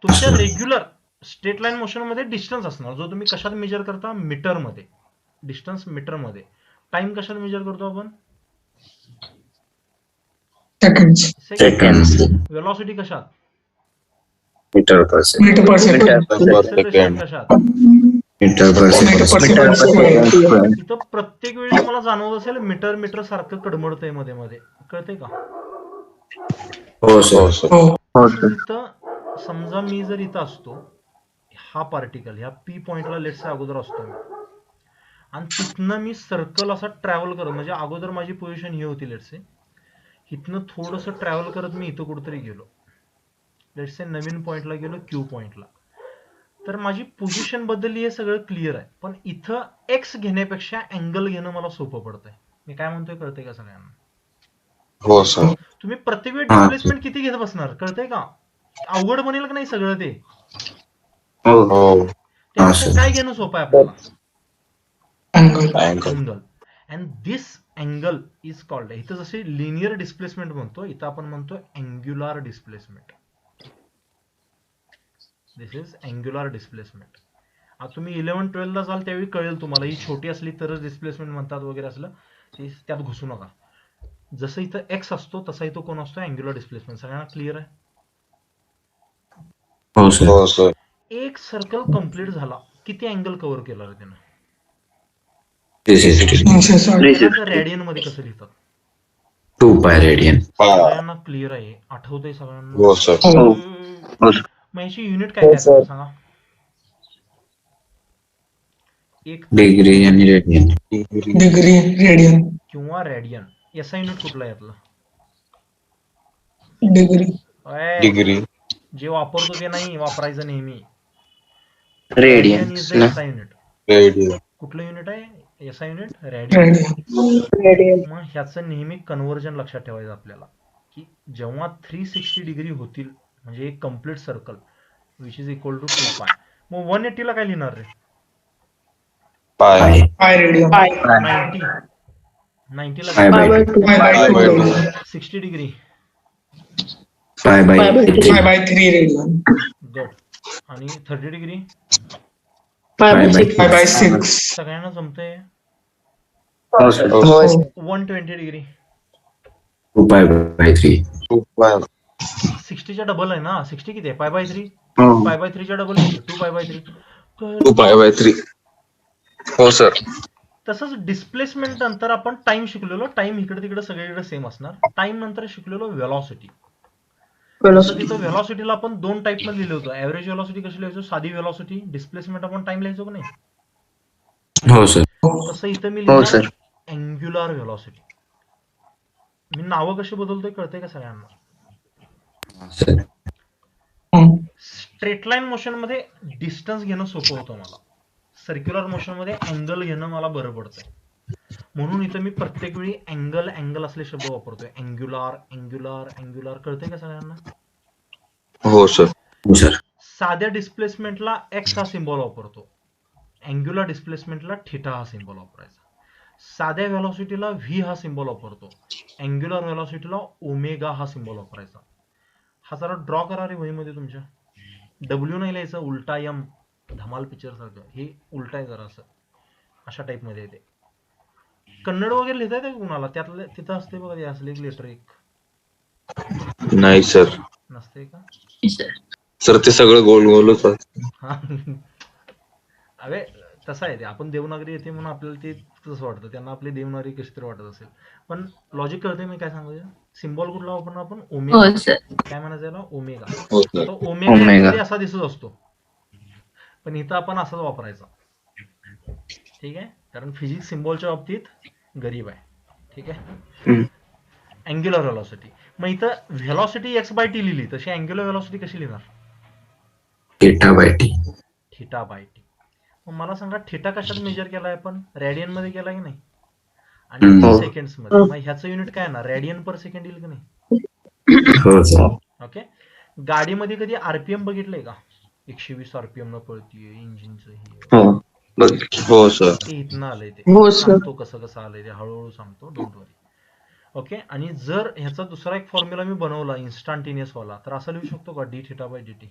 A: तुमच्या रेग्युलर स्ट्रेट लाईन मोशन मध्ये डिस्टन्स असणार, जो तुम्ही कशात मेजर करता? मीटर मध्ये. डिस्टन्स मीटर मध्ये. टाइम कशात मेजर करतो आपण?
D: सेकंड्स.
A: व्हेलॉसिटी कशात?
B: Metre per second.
D: Metre per second.
A: Acceleration कशात?
B: मीटर पर
D: मीटर पर
B: सेकंड.
D: सेकंड.
A: इथं प्रत्येक वेळी तुम्हाला जाणवत असेल मीटर मीटर सारखं कडमडतंय मध्ये मध्ये, कळतंय का?
B: हो सर.
D: हो.
E: हो सर.
A: इथं समजा मी जर इथं असतो, हा पार्टिकल ह्या पी पॉइंटला लेट्स अगोदर असतो मी, आणि तिथनं मी सर्कल असा ट्रॅव्हल करत, म्हणजे अगोदर माझी पोझिशन ही होती लेट्स से, इथनं थोडंसं ट्रॅव्हल करत मी इथं कुठेतरी गेलो, लेट्स से नवीन पॉइंटला गेलो, क्यू पॉइंटला, तर माझी पोझिशन बदलली, हे सगळं क्लिअर आहे. पण इथं एक्स घेण्यापेक्षा अँगल घेणं मला सोपं पडतंय. मी काय म्हणतोय कळतंय का सगळ्यांना?
G: हो सर.
A: तुम्ही प्रत्येक वेळी डिस्प्लेसमेंट किती घेत बसणार, कळतंय का? अवघड बनेल का नाही सगळं ते?
G: हो.
A: त्यापेक्षा काय घेणं सोपं आहे आपल्याला?
D: Angle.
A: Angle. And this angle is called, इथं जसे लिनियर डिस्प्लेसमेंट म्हणतो, इथं आपण म्हणतो angular displacement. This is angular displacement. आता तुम्ही 11-12 ला जाल त्यावेळी कळेल तुम्हाला, ही छोटी असली तरच डिस्प्लेसमेंट म्हणतात वगैरे असलं, त्यात घुसू नका. जसं इथं एक्स असतो तसा इथं कोण असतो? Angular displacement. सगळ्यांना क्लिअर आहे?
B: हो सर.
G: हो सर.
A: एक सर्कल कंप्लीट झाला, किती अँगल कव्हर केला रे त्यानं?
B: 360.
A: त्याला रेडियन मध्ये कसं लिहितात?
B: 2 पाय रेडियन.
A: सगळ्यांना क्लिअर आहे? आठवतंय सगळ्यांना?
G: हो सर.
E: हो. हो सर.
A: मग याची युनिट काय काय असतं सांगा? एक
B: डिग्री आणि रेडियन.
D: डिग्री. रेडियन.
A: किंवा रेडियन. याचा युनिट कुठला आहे यातला?
D: डिग्री.
G: डिग्री.
A: जे वापरतो ते नाही वापरायचं नेहमी.
E: रेडियन
A: इज
E: ना.
A: SI unit.
G: रेडियन.
A: कुठलं युनिट आहे एसआय युनिट? रेडियन.
D: रेडियन.
A: मग ह्याचं नेहमी कन्व्हर्जन लक्षात ठेवायचं आपल्याला, की जेव्हा 360 डिग्री होतील म्हणजे एक complete circle which is equal to 2 pi, मग 180 ला काय लिहिणार रे?
G: पाय.
D: Pi radian.
A: 90 ला
B: पाय
A: काय?
B: By
D: 2 by 2.
A: 60 degree.
B: Pi by
D: 5 by 3 radian.
A: Good. आणि 30 डिग्री?
D: 5 बाय 6.
A: सगळ्यांना जमतंय?
E: हो सर.
A: 120 डिग्री?
B: 2 pi by 3.
G: 2 पाय.
A: 60 च्या डबल आहे ना. 60 किती आहे? Pi by 3.
B: हो.
A: पाय बाय 3 च्या double 2 pi by 3.
G: 2 pi by 3. हो सर.
A: तसंच डिस्प्लेसमेंट नंतर आपण टाइम शिकलेलो. टाइम इकडे तिकडे सगळीकडे सेम असणार. टाइम नंतर शिकलेलो व्हेलॉसिटी. तिथं व्हेलॉसिटीला आपण 2 टाइप मध्ये लिहिलं होतं. ऍव्हरेज व्हेलॉसिटी कशी लिहायचो? साधी व्हेलॉसिटी. डिस्प्लेसमेंट आपण टाइम लिहायचो का नाही?
B: हो सर.
A: तसं इथं मी
E: हो
A: लिहिणार
E: सर.
A: Angular velocity. मी नावं कशी बदलतोय कळतंय का सगळ्यांना?
B: सर.
A: स्ट्रेट लाईन मोशन मध्ये डिस्टन्स घेणं सोपं होतं मला. सर्क्युलर मोशन मध्ये अँगल घेणं मला बरं पडतंय. म्हणून इथं मी प्रत्येक वेळी अँगल असले शब्द वापरतोय. Angular, angular, angular. कळतंय का सगळ्यांना?
G: हो सर.
B: हो सर.
A: साध्या डिस्प्लेसमेंटला एक्स हा सिम्बॉल वापरतो, अँग्युलर डिस्प्लेसमेंटला थिटा हा सिम्बॉल वापरायचा. साध्या व्हेलॉसिटीला व्ही हा सिम्बॉल वापरतो, अँग्युलर व्हेलॉसिटीला ओमेगा हा सिम्बॉल वापरायचा. हा जरा ड्रॉ करा रे वहीमध्ये तुमच्या. डब्ल्यू नाही लिहायचं, उलटा एम, धमाल पिक्चर सारखं. हे उलटा आहे जरा असं, अशा टाइप मध्ये येते. कन्नड वगैरे लिहिता येते का कुणाला? त्यातलं तिथं असते बघा, ते असले एक लेटर एक
G: नाही सर.
A: नसते का?
G: सर ते सगळं गोल गोलच असतं.
A: हा. अरे तसं आहे ते, आपण देवनागरी येते म्हणून आपल्याला ते तसं वाटतं, त्यांना आपली देवनागरी कशी तरी वाटत असेल. पण लॉजिक कळते मी काय सांगायचं. सिम्बॉल कुठला वापरणार आपण? ओमेगा.
F: हो सर.
A: काय म्हणायचं याला? ओमेगा.
G: हो सर.
A: तो ओमेगा
E: ओमेगा.
A: ऍक्च्युअली असा दिसत असतो, पण इथं आपण असाच वापरायचा. ठीक आहे, कारण फिजिक्स सिम्बॉलच्या बाबतीत गरीब आहे. ठीक आहे.
E: हम्म.
A: अँग्युलर व्हेलॉसिटी, मग इथं व्हेलॉसिटी एक्स बाय टी लिहिली, तशी अँग्युलर व्हेलॉसिटी कशी लिहिणार?
B: Theta by T.
A: Theta by T. मग मला सांगा, थिटा कशात मेजर केलाय आपण? रेडियन मध्ये केला की नाही? आणि
B: हम्म.
A: सेकंड्स मध्ये. मग ह्याचं युनिट काय ना, रेडियन पर सेकंड येईल की नाही?
B: हो सर.
A: ओके. गाडीमध्ये कधी आरपीएम बघितलंय का? 120 आरपीएम न पळतीये इंजिनचं हे.
E: हो.
G: हो सर.
A: ते इथनं आलंय, ते
C: हो सर.
A: सांगतो कसं कसं आलंय ते, हळूहळू सांगतो, डोंट वरी. ओके. आणि जर ह्याचा दुसरा एक फॉर्म्युला मी बनवला इन्स्टंटेनियस वाला, तर असं लिहू शकतो का? D theta by D T.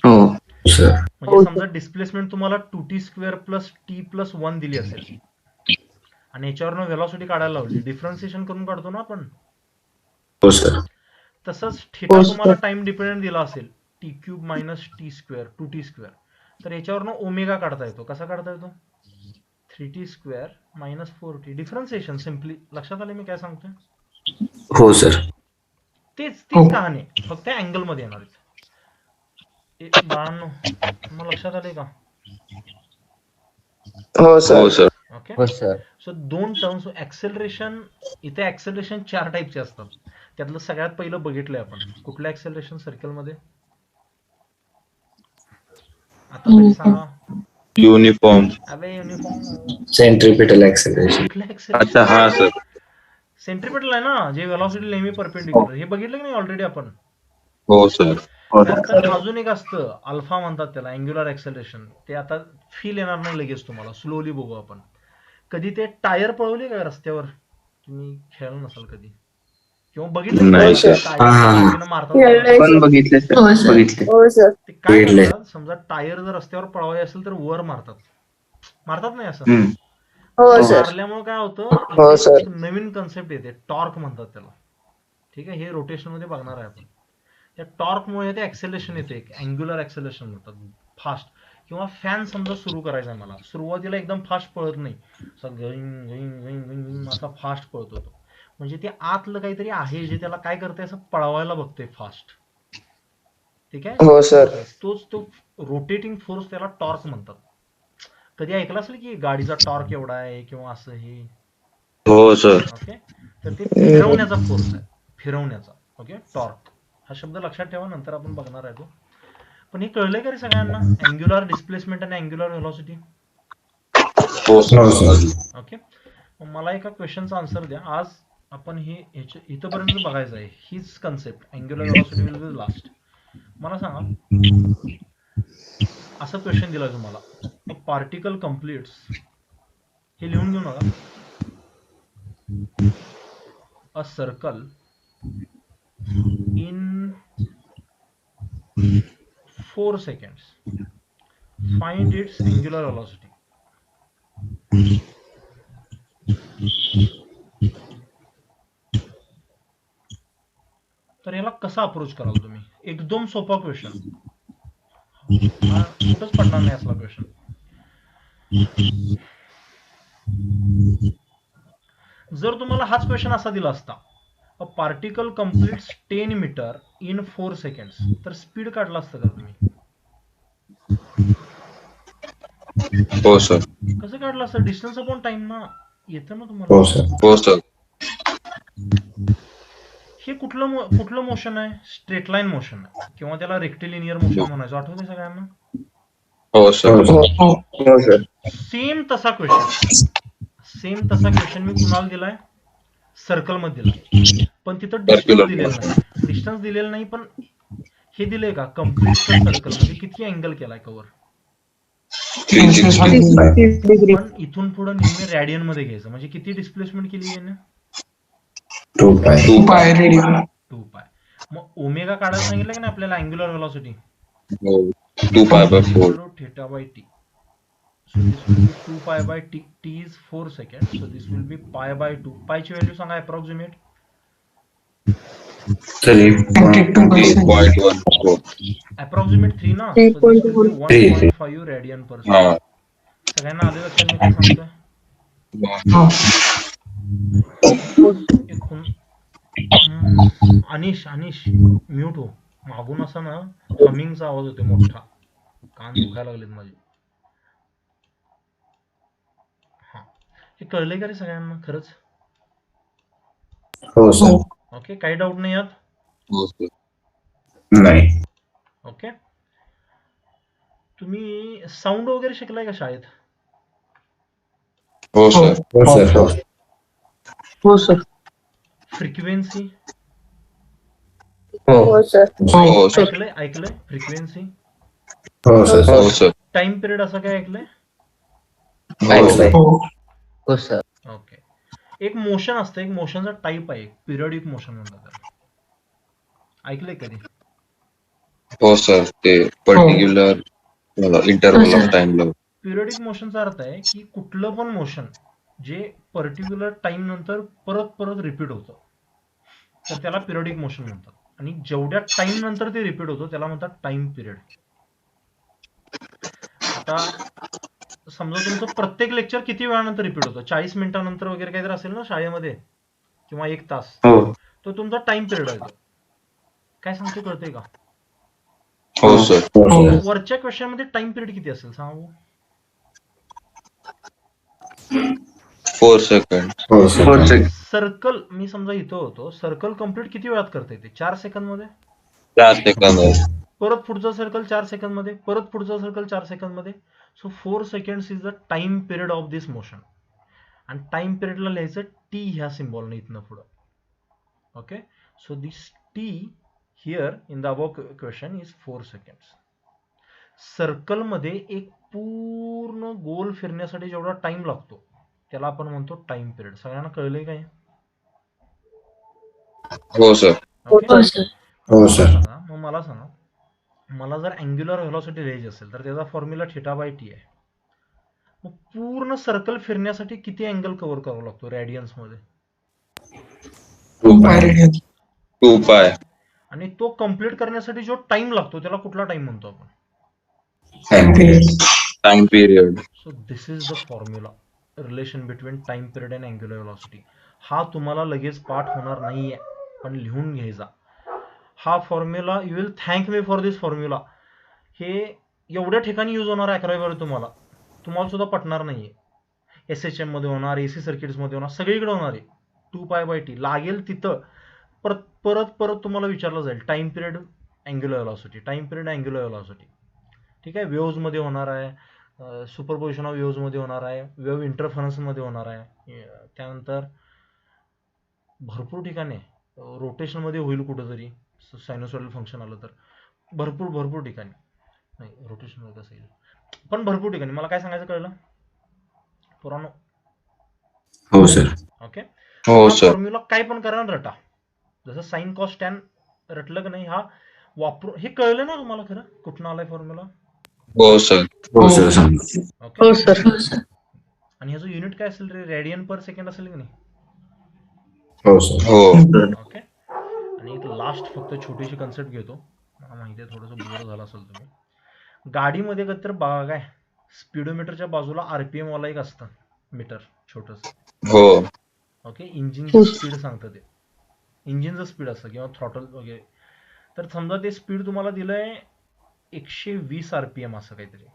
E: हो.
B: सर.
A: म्हणजे समजा डिस्प्लेसमेंट तुम्हाला 2t² प्लस टी प्लस 1 दिली असेल, आणि याच्यावरनं व्हेलॉसिटी काढायला लावली, डिफरन्सिएशन करून काढतो ना आपण.
B: हो सर.
A: तसंच थिटा तुम्हाला टाइम डिपेंडंट दिला असेल, t³ मायनस t², 2t², तर याच्यावरनं ओमेगा काढता येतो. कसा काढता येतो? 3t² minus 4t. Differentiation simply. लक्षात आले मी काय सांगतोय?
B: हो सर.
A: तीच कहाणी आहे, फक्त अँगल मध्ये येणार आहे. बाळांनो, मग लक्षात आले का?
C: हो
G: हो सर.
A: ओके.
E: हो सर.
A: सो दोन टर्म्स. ऍक्सेलरेशन, इथे ऍक्सेलरेशन 4 टाईपचे असतात. त्यातलं सगळ्यात पहिलं बघितलंय आपण. कुठलं ऍक्सेलरेशन सर्कल मध्ये? आता तरी सांगा.
G: युनिफॉर्म.
A: अबे युनिफॉर्म
B: सेंट्रिपिटल ऍक्सेलरेशन.
A: कुठलं
G: अच्छा
A: ऍक्सेलरेशन?
G: हा सर.
A: सेंट्रिपिटल आहे ना, जे व्हेलॉसिटी नेहमी परपेंडिक्युलर. हे बघितलं की नाही ऑलरेडी आपण?
G: हो सर.
A: त्यानंतर अजून एक असतं, अल्फा म्हणतात त्याला, अँग्युलर ऍक्सेलरेशन. ते आता फील येणार नाही लगेच तुम्हाला, स्लोली बघू आपण. कधी ते टायर पळवले का रस्त्यावर? तुम्ही खेळलं नसाल कधी, किंवा बघितलं
G: नाही
A: का?
G: सर.
A: टायर
B: हा.
A: लाठीनं मारतात.
C: खेळलोय
E: पण
C: सर.
E: बघितले सर.
F: हो सर.
E: बघितले.
C: हो सर.
A: ते काय
B: खेळलंय.
A: करतात, समजा टायर जर रस्त्यावर पळवायचे असेल तर वर मारतात. मारतात नाही असं?
G: हम्म.
C: हो सर.
A: मारल्यामुळे काय होतं,
C: हो
A: इथे
C: सर.
A: एक नवीन कन्सेप्ट येते, टॉर्क म्हणतात त्याला. ठीक आहे, हे रोटेशन मध्ये बघणार आहे आपण. त्या टॉर्कमुळे ते ऍक्सेलरेशन येते, अँग्युलर ऍक्सेलरेशन म्हणतात, फास्ट. किंवा फॅन समजा सुरू करायचा आहे मला, सुरुवातीला एकदम फास्ट पळत नाही, असं गईंग गईंग गईंग गईंग असा फास्ट पळतो तो. म्हणजे ते आतलं काहीतरी आहे जे त्याला काय करते, असं पळवायला बघतोय फास्ट. ठीक आहे.
C: हो सर.
A: तोच तो रोटेटिंग फोर्स, त्याला टॉर्क म्हणतात. कधी ऐकलं असेल की गाडीचा टॉर्क एवढा आहे किंवा असं हे?
G: हो सर.
A: ओके. तर ते फिरवण्याचा फोर्स आहे, फिरवण्याचा. ओके. टॉर्क हा शब्द लक्षात ठेवा, नंतर आपण बघणार आहे तो. पण हे कळलंय का रे सगळ्यांना, अँग्युलर डिस्प्लेसमेंट आणि अँग्युलर व्हेलॉसिटी?
G: हो सर.
B: हो सर.
A: ओके. मला एका क्वेश्चनचा आन्सर द्या. आज आपण हे इथपर्यंत बघायचं आहे, हीच concept, angular velocity will be last. मला सांगा, असं क्वेश्चन दिला तुम्हाला, अ पार्टिकल कम्प्लीट्स, हे लिहून घेऊ नका, a circle in 4 seconds, find its angular velocity. तर याला कसा अप्रोच कराल तुम्ही? एकदम सोपा क्वेश्चन, कुठंच पडणार नाही असला क्वेश्चन. जर तुम्हाला हाच क्वेश्चन असा दिला असता, a particle completes 10 metre in 4 seconds, तर स्पीड काढला असतं का तुम्ही?
G: हो सर.
A: कसं काढलं असतं? डिस्टन्स अपॉन टाइम ना, येतं ना तुम्हाला.
B: हो सर.
G: हो सर.
A: हे कुठलं मोशन आहे? स्ट्रेट लाईन मोशन आहे, किंवा त्याला रेक्टिलिनियर मोशन म्हणायचं. आठवतंय सगळ्यांना?
G: हो सर.
C: हो सर.
A: सेम तसा क्वेश्चन मी कुणाला दिलाय? सर्कल मध्ये दिलाय. पण तिथं डिस्टन्स
G: Circular.
A: दिलेलं नाही, पण हे दिलंय का कम्प्लीट सर्कल म्हणजे किती अँगल केलाय कव्हर.
G: 360.
A: पण इथून पुढे नेहमी रॅडियन मध्ये घ्यायचं म्हणजे किती डिस्प्लेसमेंट केली याने
B: 2 pi.
G: 2 pi.
D: Pi radian
A: 2 pi. मग ओमेगा काढायला सांगितलं की नाही आपल्याला angular velocity
G: 2 pi by 4.
A: theta by t. So this will be 2 pi by t. T is 4 seconds. So this will be pi by 2. Pi ची value सांगा approximate.
D: 22%.
A: Approximate 3 ना. So this will be 1.5 radian per second.
G: हा.
A: सगळ्यांना आले लक्षात मी काय सांगतोय. अनिश mute हो. मागून असा ना हमिंगचा आवाज होतो मोठा. कान दुखायला लागलेत माझे. हा हे कळलंय का रे सगळ्यांना खरंच.
B: हो सर.
A: ओके काही डाऊट नाही यात.
G: हो सर.
B: नाही.
A: ओके तुम्ही साऊंड वगैरे शिकलाय का शाळेत.
G: हो सर.
B: हो सर. हो.
D: हो सर.
A: फ्रिक्वेन्सी
C: हो सर.
G: हो सर.
A: ऐकलंय फ्रिक्वेन्सी.
B: हो सर.
G: हो सर.
A: टाइम पिरियड असं काय ऐकलंय.
G: हो सर.
E: हो सर.
A: ओके एक मोशन असतं एक मोशनचा टाईप आहे पिरियडिक मोशन म्हणतात त्याला. ऐकलंय कधी.
G: हो सर. ते पर्टिक्युलर इंटरव्हल ऑफ टाइम ला.
A: पिरियडिक मोशनचा अर्थ आहे की कुठलं पण मोशन जे पर्टिक्युलर टाइम नंतर परत परत रिपीट होतं तर त्याला पिरियडिक मोशन म्हणतात आणि जेवढ्या टाइम नंतर ते रिपीट होतं त्याला म्हणतात टाइम पिरियड. आता समजा तुमचं प्रत्येक लेक्चर किती वेळानंतर रिपीट होतं 40 मिनिटानंतर वगैरे काहीतरी असेल ना शाळेमध्ये किंवा 1 तास
B: हो.
A: तो तुमचा टाइम पिरियड आहे. काय सांगतो कळतंय का.
G: हो सर.
B: हो सर.
A: वरच्या क्वेश्चन मध्ये टाइम पिरियड किती असेल सांगू.
G: 4 सेकंड.
B: हो सर.
A: सर्कल मी समजा इथं होतो सर्कल कम्प्लीट किती वेळात करता येते 4 सेकंद मध्ये.
G: 4 सेकंद.
A: परत पुढचा सर्कल 4 सेकंद मध्ये परत पुढचा सर्कल 4 सेकंद मध्ये. So 4 seconds is the time period of this motion आणि टाइम पिरियडला लिहायचं टी ह्या सिम्बॉलने इथनं पुढं. Okay so this T here in the above question is 4 seconds. Circle मध्ये एक पूर्ण गोल फिरण्यासाठी जेवढा टाइम लागतो त्याला आपण म्हणतो टाइम पिरियड. सगळ्यांना कळलंय काय.
G: हो सर.
C: हो सर.
B: हो सर.
A: मग मला सांगा मला जर अँग्युलर व्हेलॉसिटी लिहायची असेल तर त्याचा फॉर्म्युला थीटा बाय टी आहे. मग पूर्ण सर्कल फिरण्यासाठी किती अँगल कव्हर करावा लागतो रेडियन्स मध्ये.
B: 2
D: पाय
B: pi.
D: Radian
G: 2 pi.
A: आणि तो कम्प्लीट करण्यासाठी जो टाइम लागतो त्याला कुठला टाइम म्हणतो आपण.
B: Time period.
G: Time period.
A: So this is the formula relation between time period and angular velocity. हा तुम्हाला लगेच पाठ होणार नाहीये पण लिहून घ्यायचा हा formula. You will thank me for this formula. हे एवढ्या ठिकाणी यूज होणार आहे 11वी तुम्हाला सुद्धा पटणार नाहीये. SHM मध्ये होणार AC सर्किट्स मध्ये होणार सगळीकडे होणार आहे. 2 pi by t लागेल तिथं परत परत परत तुम्हाला विचारलं जाईल time period angular velocity time period angular velocity. ठीक आहे वेव्हज मध्ये होणार आहे सुपरपोजिशन ऑफ वेव्हज मध्ये होणार आहे वेव्ह इंटरफरन्स मध्ये होणार आहे. त्यानंतर भरपूर ठिकाणी रोटेशन मध्ये होईल कुठेतरी सायनोसॉइडल फंक्शन आलं तर भरपूर ठिकाणी नाही रोटेशन मध्ये कसं येईल पण भरपूर ठिकाणी. मला काय सांगायचं कळलं पुरानो.
B: हो सर.
A: ओके
G: हो सर.
A: फॉर्म्युला काय पण करा ना रटा जसं साइन कॉस टॅन रटलं की नाही हा वापरून हे कळलं ना तुम्हाला खरं कुठनं आलाय फॉर्म्युला.
G: हो सर.
B: हो सर. समजलं.
A: ओके
C: हो सर.
F: हो सर.
A: आणि ह्याचं युनिट काय असेल रे रेडियन पर सेकंड असेल की नाही.
B: हो सर.
G: हो.
A: ओके आणि एक लास्ट फक्त छोटीशी कन्सेप्ट घेतो. मला माहिती आहे थोडंसं बोर झालं असेल तुम्ही. गाडीमध्ये तर बघा काय स्पीडोमीटरच्या बाजूला RPM वाला एक असतं मीटर छोटस.
G: हो.
A: ओके इंजिनची स्पीड सांगतं ते इंजिनचं स्पीड असतं किंवा थ्रॉटल वगैरे. तर समजा ते स्पीड तुम्हाला दिलंय 120 RPM असं काहीतरी.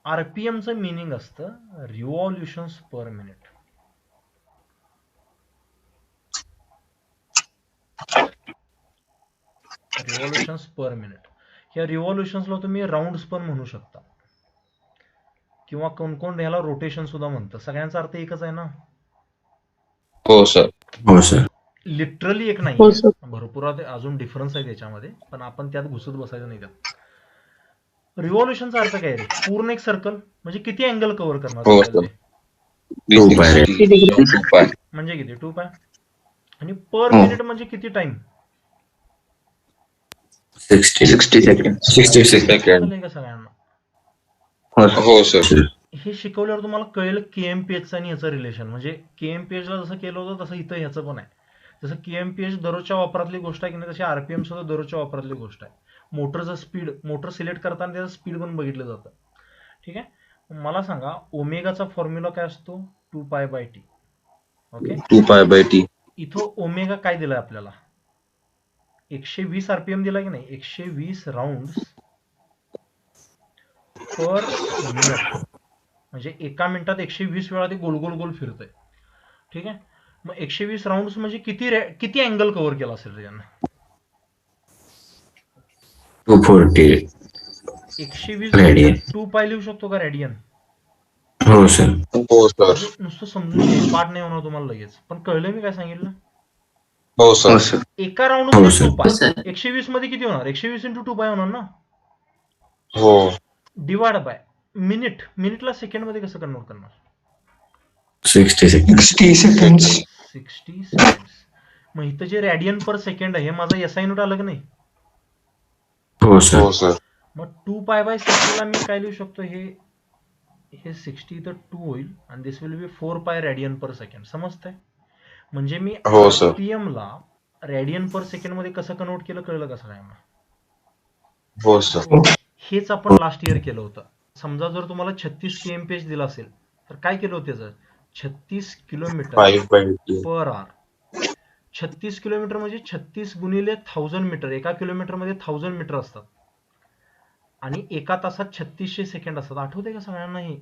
A: RPMचं मिनिंग असतं रिव्हॉल्युशन्स पर मिनिट. रिव्हॉल्युशन्स per minute. या रिव्हॉल्युशन्सला तुम्ही राऊंड्स पण म्हणू शकता किंवा कोण ह्याला रोटेशन सुद्धा म्हणतं. सगळ्यांचा अर्थ एकच आहे ना.
G: हो सर.
B: हो सर.
A: लिटरली एक
C: हो
A: नाही,
C: सर.
A: भरपूर अजून डिफरन्स आहे त्याच्यामध्ये, पण आपण त्यात घुसत बसायचं नाही त्यात. रिव्हॉल्युशनचा अर्थ काय रे? पूर्ण एक सर्कल म्हणजे किती अँगल कव्हर करणार
G: हो
A: आपल्याला
G: सर.
A: ते?
G: 360
C: degree.
G: 2 पाय.
A: म्हणजे किती? 2 पाय. आणि पर
G: हो.
A: मिनिट म्हणजे किती टाइम?
B: 60
E: 60 seconds.
B: 66
G: सेकंड.
A: का सगळ्यांना?
G: हो सर.
A: हे शिकवल्यावर तुम्हाला कळेल केएमपीएच आणि ह्याचं रिलेशन. म्हणजे केएमपीएच ला जसं केलं होतं तसं इथं ह्याचं पण आहे. जसं केएमपीएच दररोजच्या वापरातली गोष्ट आहे की नाही, तशी आरपीएम सुद्धा दररोजच्या वापरातली गोष्ट आहे. मोटरचं स्पीड, मोटर सिलेक्ट करताना त्याचं स्पीड पण बघितलं जातं. ठीक आहे. मला सांगा ओमेगाचा फॉर्म्युला काय असतो? 2 pi by T. Okay.
G: 2 pi by T.
A: इथं ओमेगा काय दिलाय आपल्याला? 120 आरपीएम दिला की नाही? 120 राऊंड पर मिनिट. म्हणजे एका मिनिटात 120 वेळा ते गोल गोल गोल फिरतंय. ठीक आहे. मग 120 राऊंड म्हणजे किती अँगल कव्हर केला असेल रे यानं?
B: 240
A: 120
B: Radian.
A: 2 पाय लिहू शकतो का रेडियन?
B: हो सर.
G: हो सर.
A: म्हणजे नुसतं समजून घे, पाठ नाही होणार तुम्हाला लगेच, पण कळलं मी काय सांगितलं?
G: हो
E: हो
G: सर.
E: सर.
A: एका राऊंड
B: हो
A: मध्ये
B: सर.
A: 2 पाय.
F: सर.
A: 120 मध्ये किती होणार? 120 × 2 पाय होणार ना.
G: हो.
A: डिवाइड बाय मिनिटला सेकंड मध्ये कसं कन्वर्ट करणार?
B: 60 seconds.
D: 60 seconds.
A: 60 सेकंड्स. मग इथं जे रेडियन पर सेकंड आहे हे माझा एसआय युनिट आलं की नाही?
B: हो सर.
G: हो सर.
A: मग 2 पाय बाय 60 ला मी काय लिहू शकतो? हे 60 इथं 2 होईल आणि this will B 4 pi radian per second. समजतंय? म्हणजे मी
G: हो सर.
A: आरपीएम ला रेडियन पर सेकंड मध्ये कसं कन्वर्ट केलं कळलं का सगळ्यांना?
G: हो सर.
A: हेच आपण लास्ट इयर केलं होतं. समजा जर तुम्हाला 36 केएमपीएच दिला असेल तर काय केलं होतं त्याचं? 36 kilometre
G: 5 by T.
A: Per hour. 36 kilometre म्हणजे 36 गुणिले 1000 मीटर. एका किलोमीटर मध्ये 1000 मीटर असतात आणि एका तासात 3600 सेकंड असतात. आठवते का सगळ्यांना हे?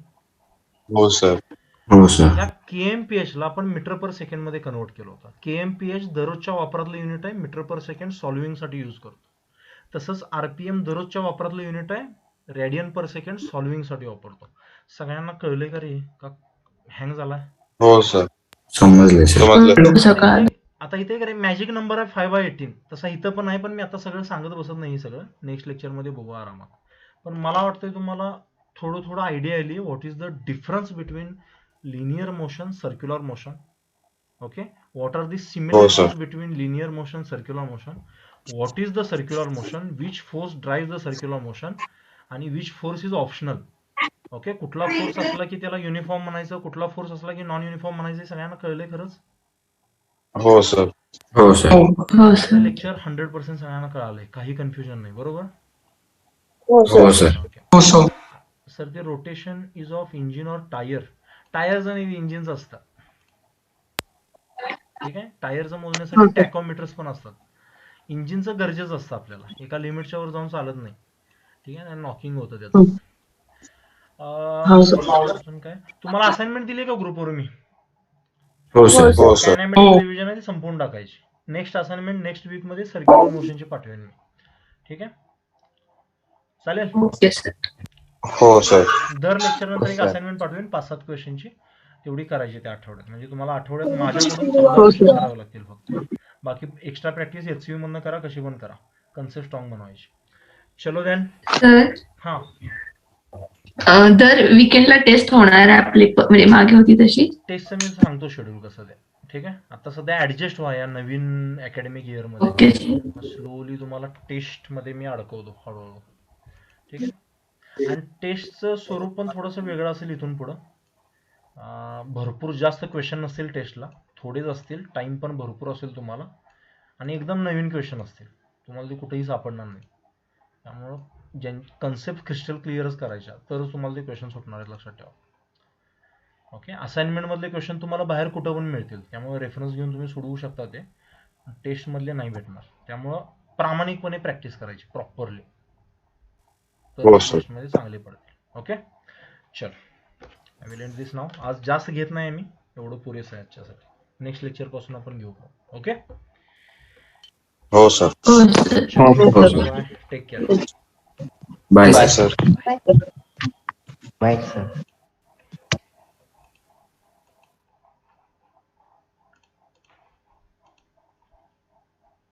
G: हो सर.
B: हो सर.
A: ह्या केएमपीएच ला आपण मीटर पर सेकंड मध्ये कन्वर्ट केलं होतं. केएमपीएच दररोजच्या वापरातलं युनिट आहे, मीटर पर सेकंड सॉल्व्हिंग साठी यूज करतो. तसंच आरपीएम दररोजच्या वापरातलं युनिट आहे, रेडियन पर सेकंड सॉल्व्हिंग साठी वापरतो. सगळ्यांना कळलंय का रे? का हँग झालाय?
G: हो सर.
B: समजले सर.
G: समजलं.
F: सकाळ.
A: आता इथे एक मॅजिक नंबर आहे 5/18. तसा इथं पण आहे, पण मी आता सगळं सांगत बसत नाही. सगळं नेक्स्ट लेक्चर मध्ये बघू आरामात. पण मला वाटतंय तुम्हाला थोडं आयडिया आली what is the difference between linear motion, circular motion. Okay. What are the similarities between linear motion, circular motion. What is the circular motion, which force drive the circular motion आणि which force is optional. Okay. कुठला force असला की त्याला uniform म्हणायचं, कुठला force असला की non uniform म्हणायचं. सगळ्यांना कळलंय खरंच?
G: हो सर.
B: हो सर.
F: हो सर.
A: लेक्चर 100% सगळ्यांना कळालंय, काही कन्फ्युजन नाही. बरोबर?
C: हो सर.
B: हो सर.
A: ओके.
D: हो सर.
A: सर ते रोटेशन इज ऑफ इंजिन और टायर. टायर्स आणि इंजिन्स असतात. ठीक आहे. टायरचं मोजण्यासाठी
C: Okay.
A: टॅकोमीटर्स पण असतात. इंजिनचं गरजेचं असतं आपल्याला, एका लिमिटच्या वर जाऊन चालत नाही. ठीक आहे. नॉकिंग होतं त्याचं.
C: हो सर.
A: अजून काय तुम्हाला असाइनमेंट दिली का ग्रुपवर मी?
B: हो सर.
G: हो सर.
A: कायनॅमेटिक रिव्हिजन आहे ती संपवून टाकायची. नेक्स्ट असाइनमेंट नेक्स्ट वीक मध्ये सर्क्युलर मोशनची पाठवेन मी. ठीक आहे. चालेल.
F: Okay sir.
G: हो सर.
A: दर लेक्चर नंतर एक
G: सर.
A: असाइनमेंट पाठवेन 5-7 क्वेश्चनची. तेवढी करायची त्या आठवड्यात. म्हणजे तुम्हाला आठवड्यात माझ्याकडून 14
C: हो
A: क्वेश्चन
C: सर.
A: करावे लागतील फक्त. बाकी एक्स्ट्रा प्रॅक्टिस एचसीयू मधनं करा, कशी पण करा. कन्सेप्ट स्ट्रॉंग बनवायची. चलो देन.
F: सर
A: हा.
F: दर वीकेंडला टेस्ट होणार आहे आपली, म्हणजे मागे होती तशी.
A: टेस्टचं मी सांगतो शेड्यूल कसं ते. ठीक आहे. आता सध्या ऍडजस्ट व्हा या नवीन अकॅडमिक इयर मध्ये.
F: ओके.
A: स्लोली तुम्हाला टेस्ट मध्ये मी अडकवतो हळूहळू. ठीक आहे. आणि टेस्टचं स्वरूप पण थोडंसं वेगळं असेल इथून पुढं. भरपूर जास्त क्वेश्चन नसतील टेस्टला, थोडेच असतील. टाइम पण भरपूर असेल तुम्हाला आणि एकदम नवीन क्वेश्चन असतील. तुम्हाला ते कुठेही सापडणार नाही. त्यामुळं कन्सेप्ट क्रिस्टल क्लिअरच करायच्या, तरच तुम्हाला ते क्वेश्चन सुटणार आहेत, लक्षात ठेवा. ओके. असाइनमेंट मधले क्वेश्चन तुम्हाला बाहेर कुठं पण मिळतील, त्यामुळे रेफरन्स घेऊन तुम्ही सोडवू शकता. ते टेस्ट मधले नाही भेटणार. त्यामुळं प्रामाणिकपणे प्रॅक्टिस करायची प्रॉपरली, तर टेस्ट मध्ये चांगले पडतील. ओके. चल, आय विल एंड दिस नाव. आज जास्त घेत नाही मी, एवढं पुरेसं आहे आजच्यासाठी. नेक्स्ट लेक्चर पासून आपण घेऊ. ओके.
G: हो सर.
F: हो sir.
A: Take care.
B: Bye
G: bye
B: sir.
G: Sir.
C: Bye.
H: Bye, sir.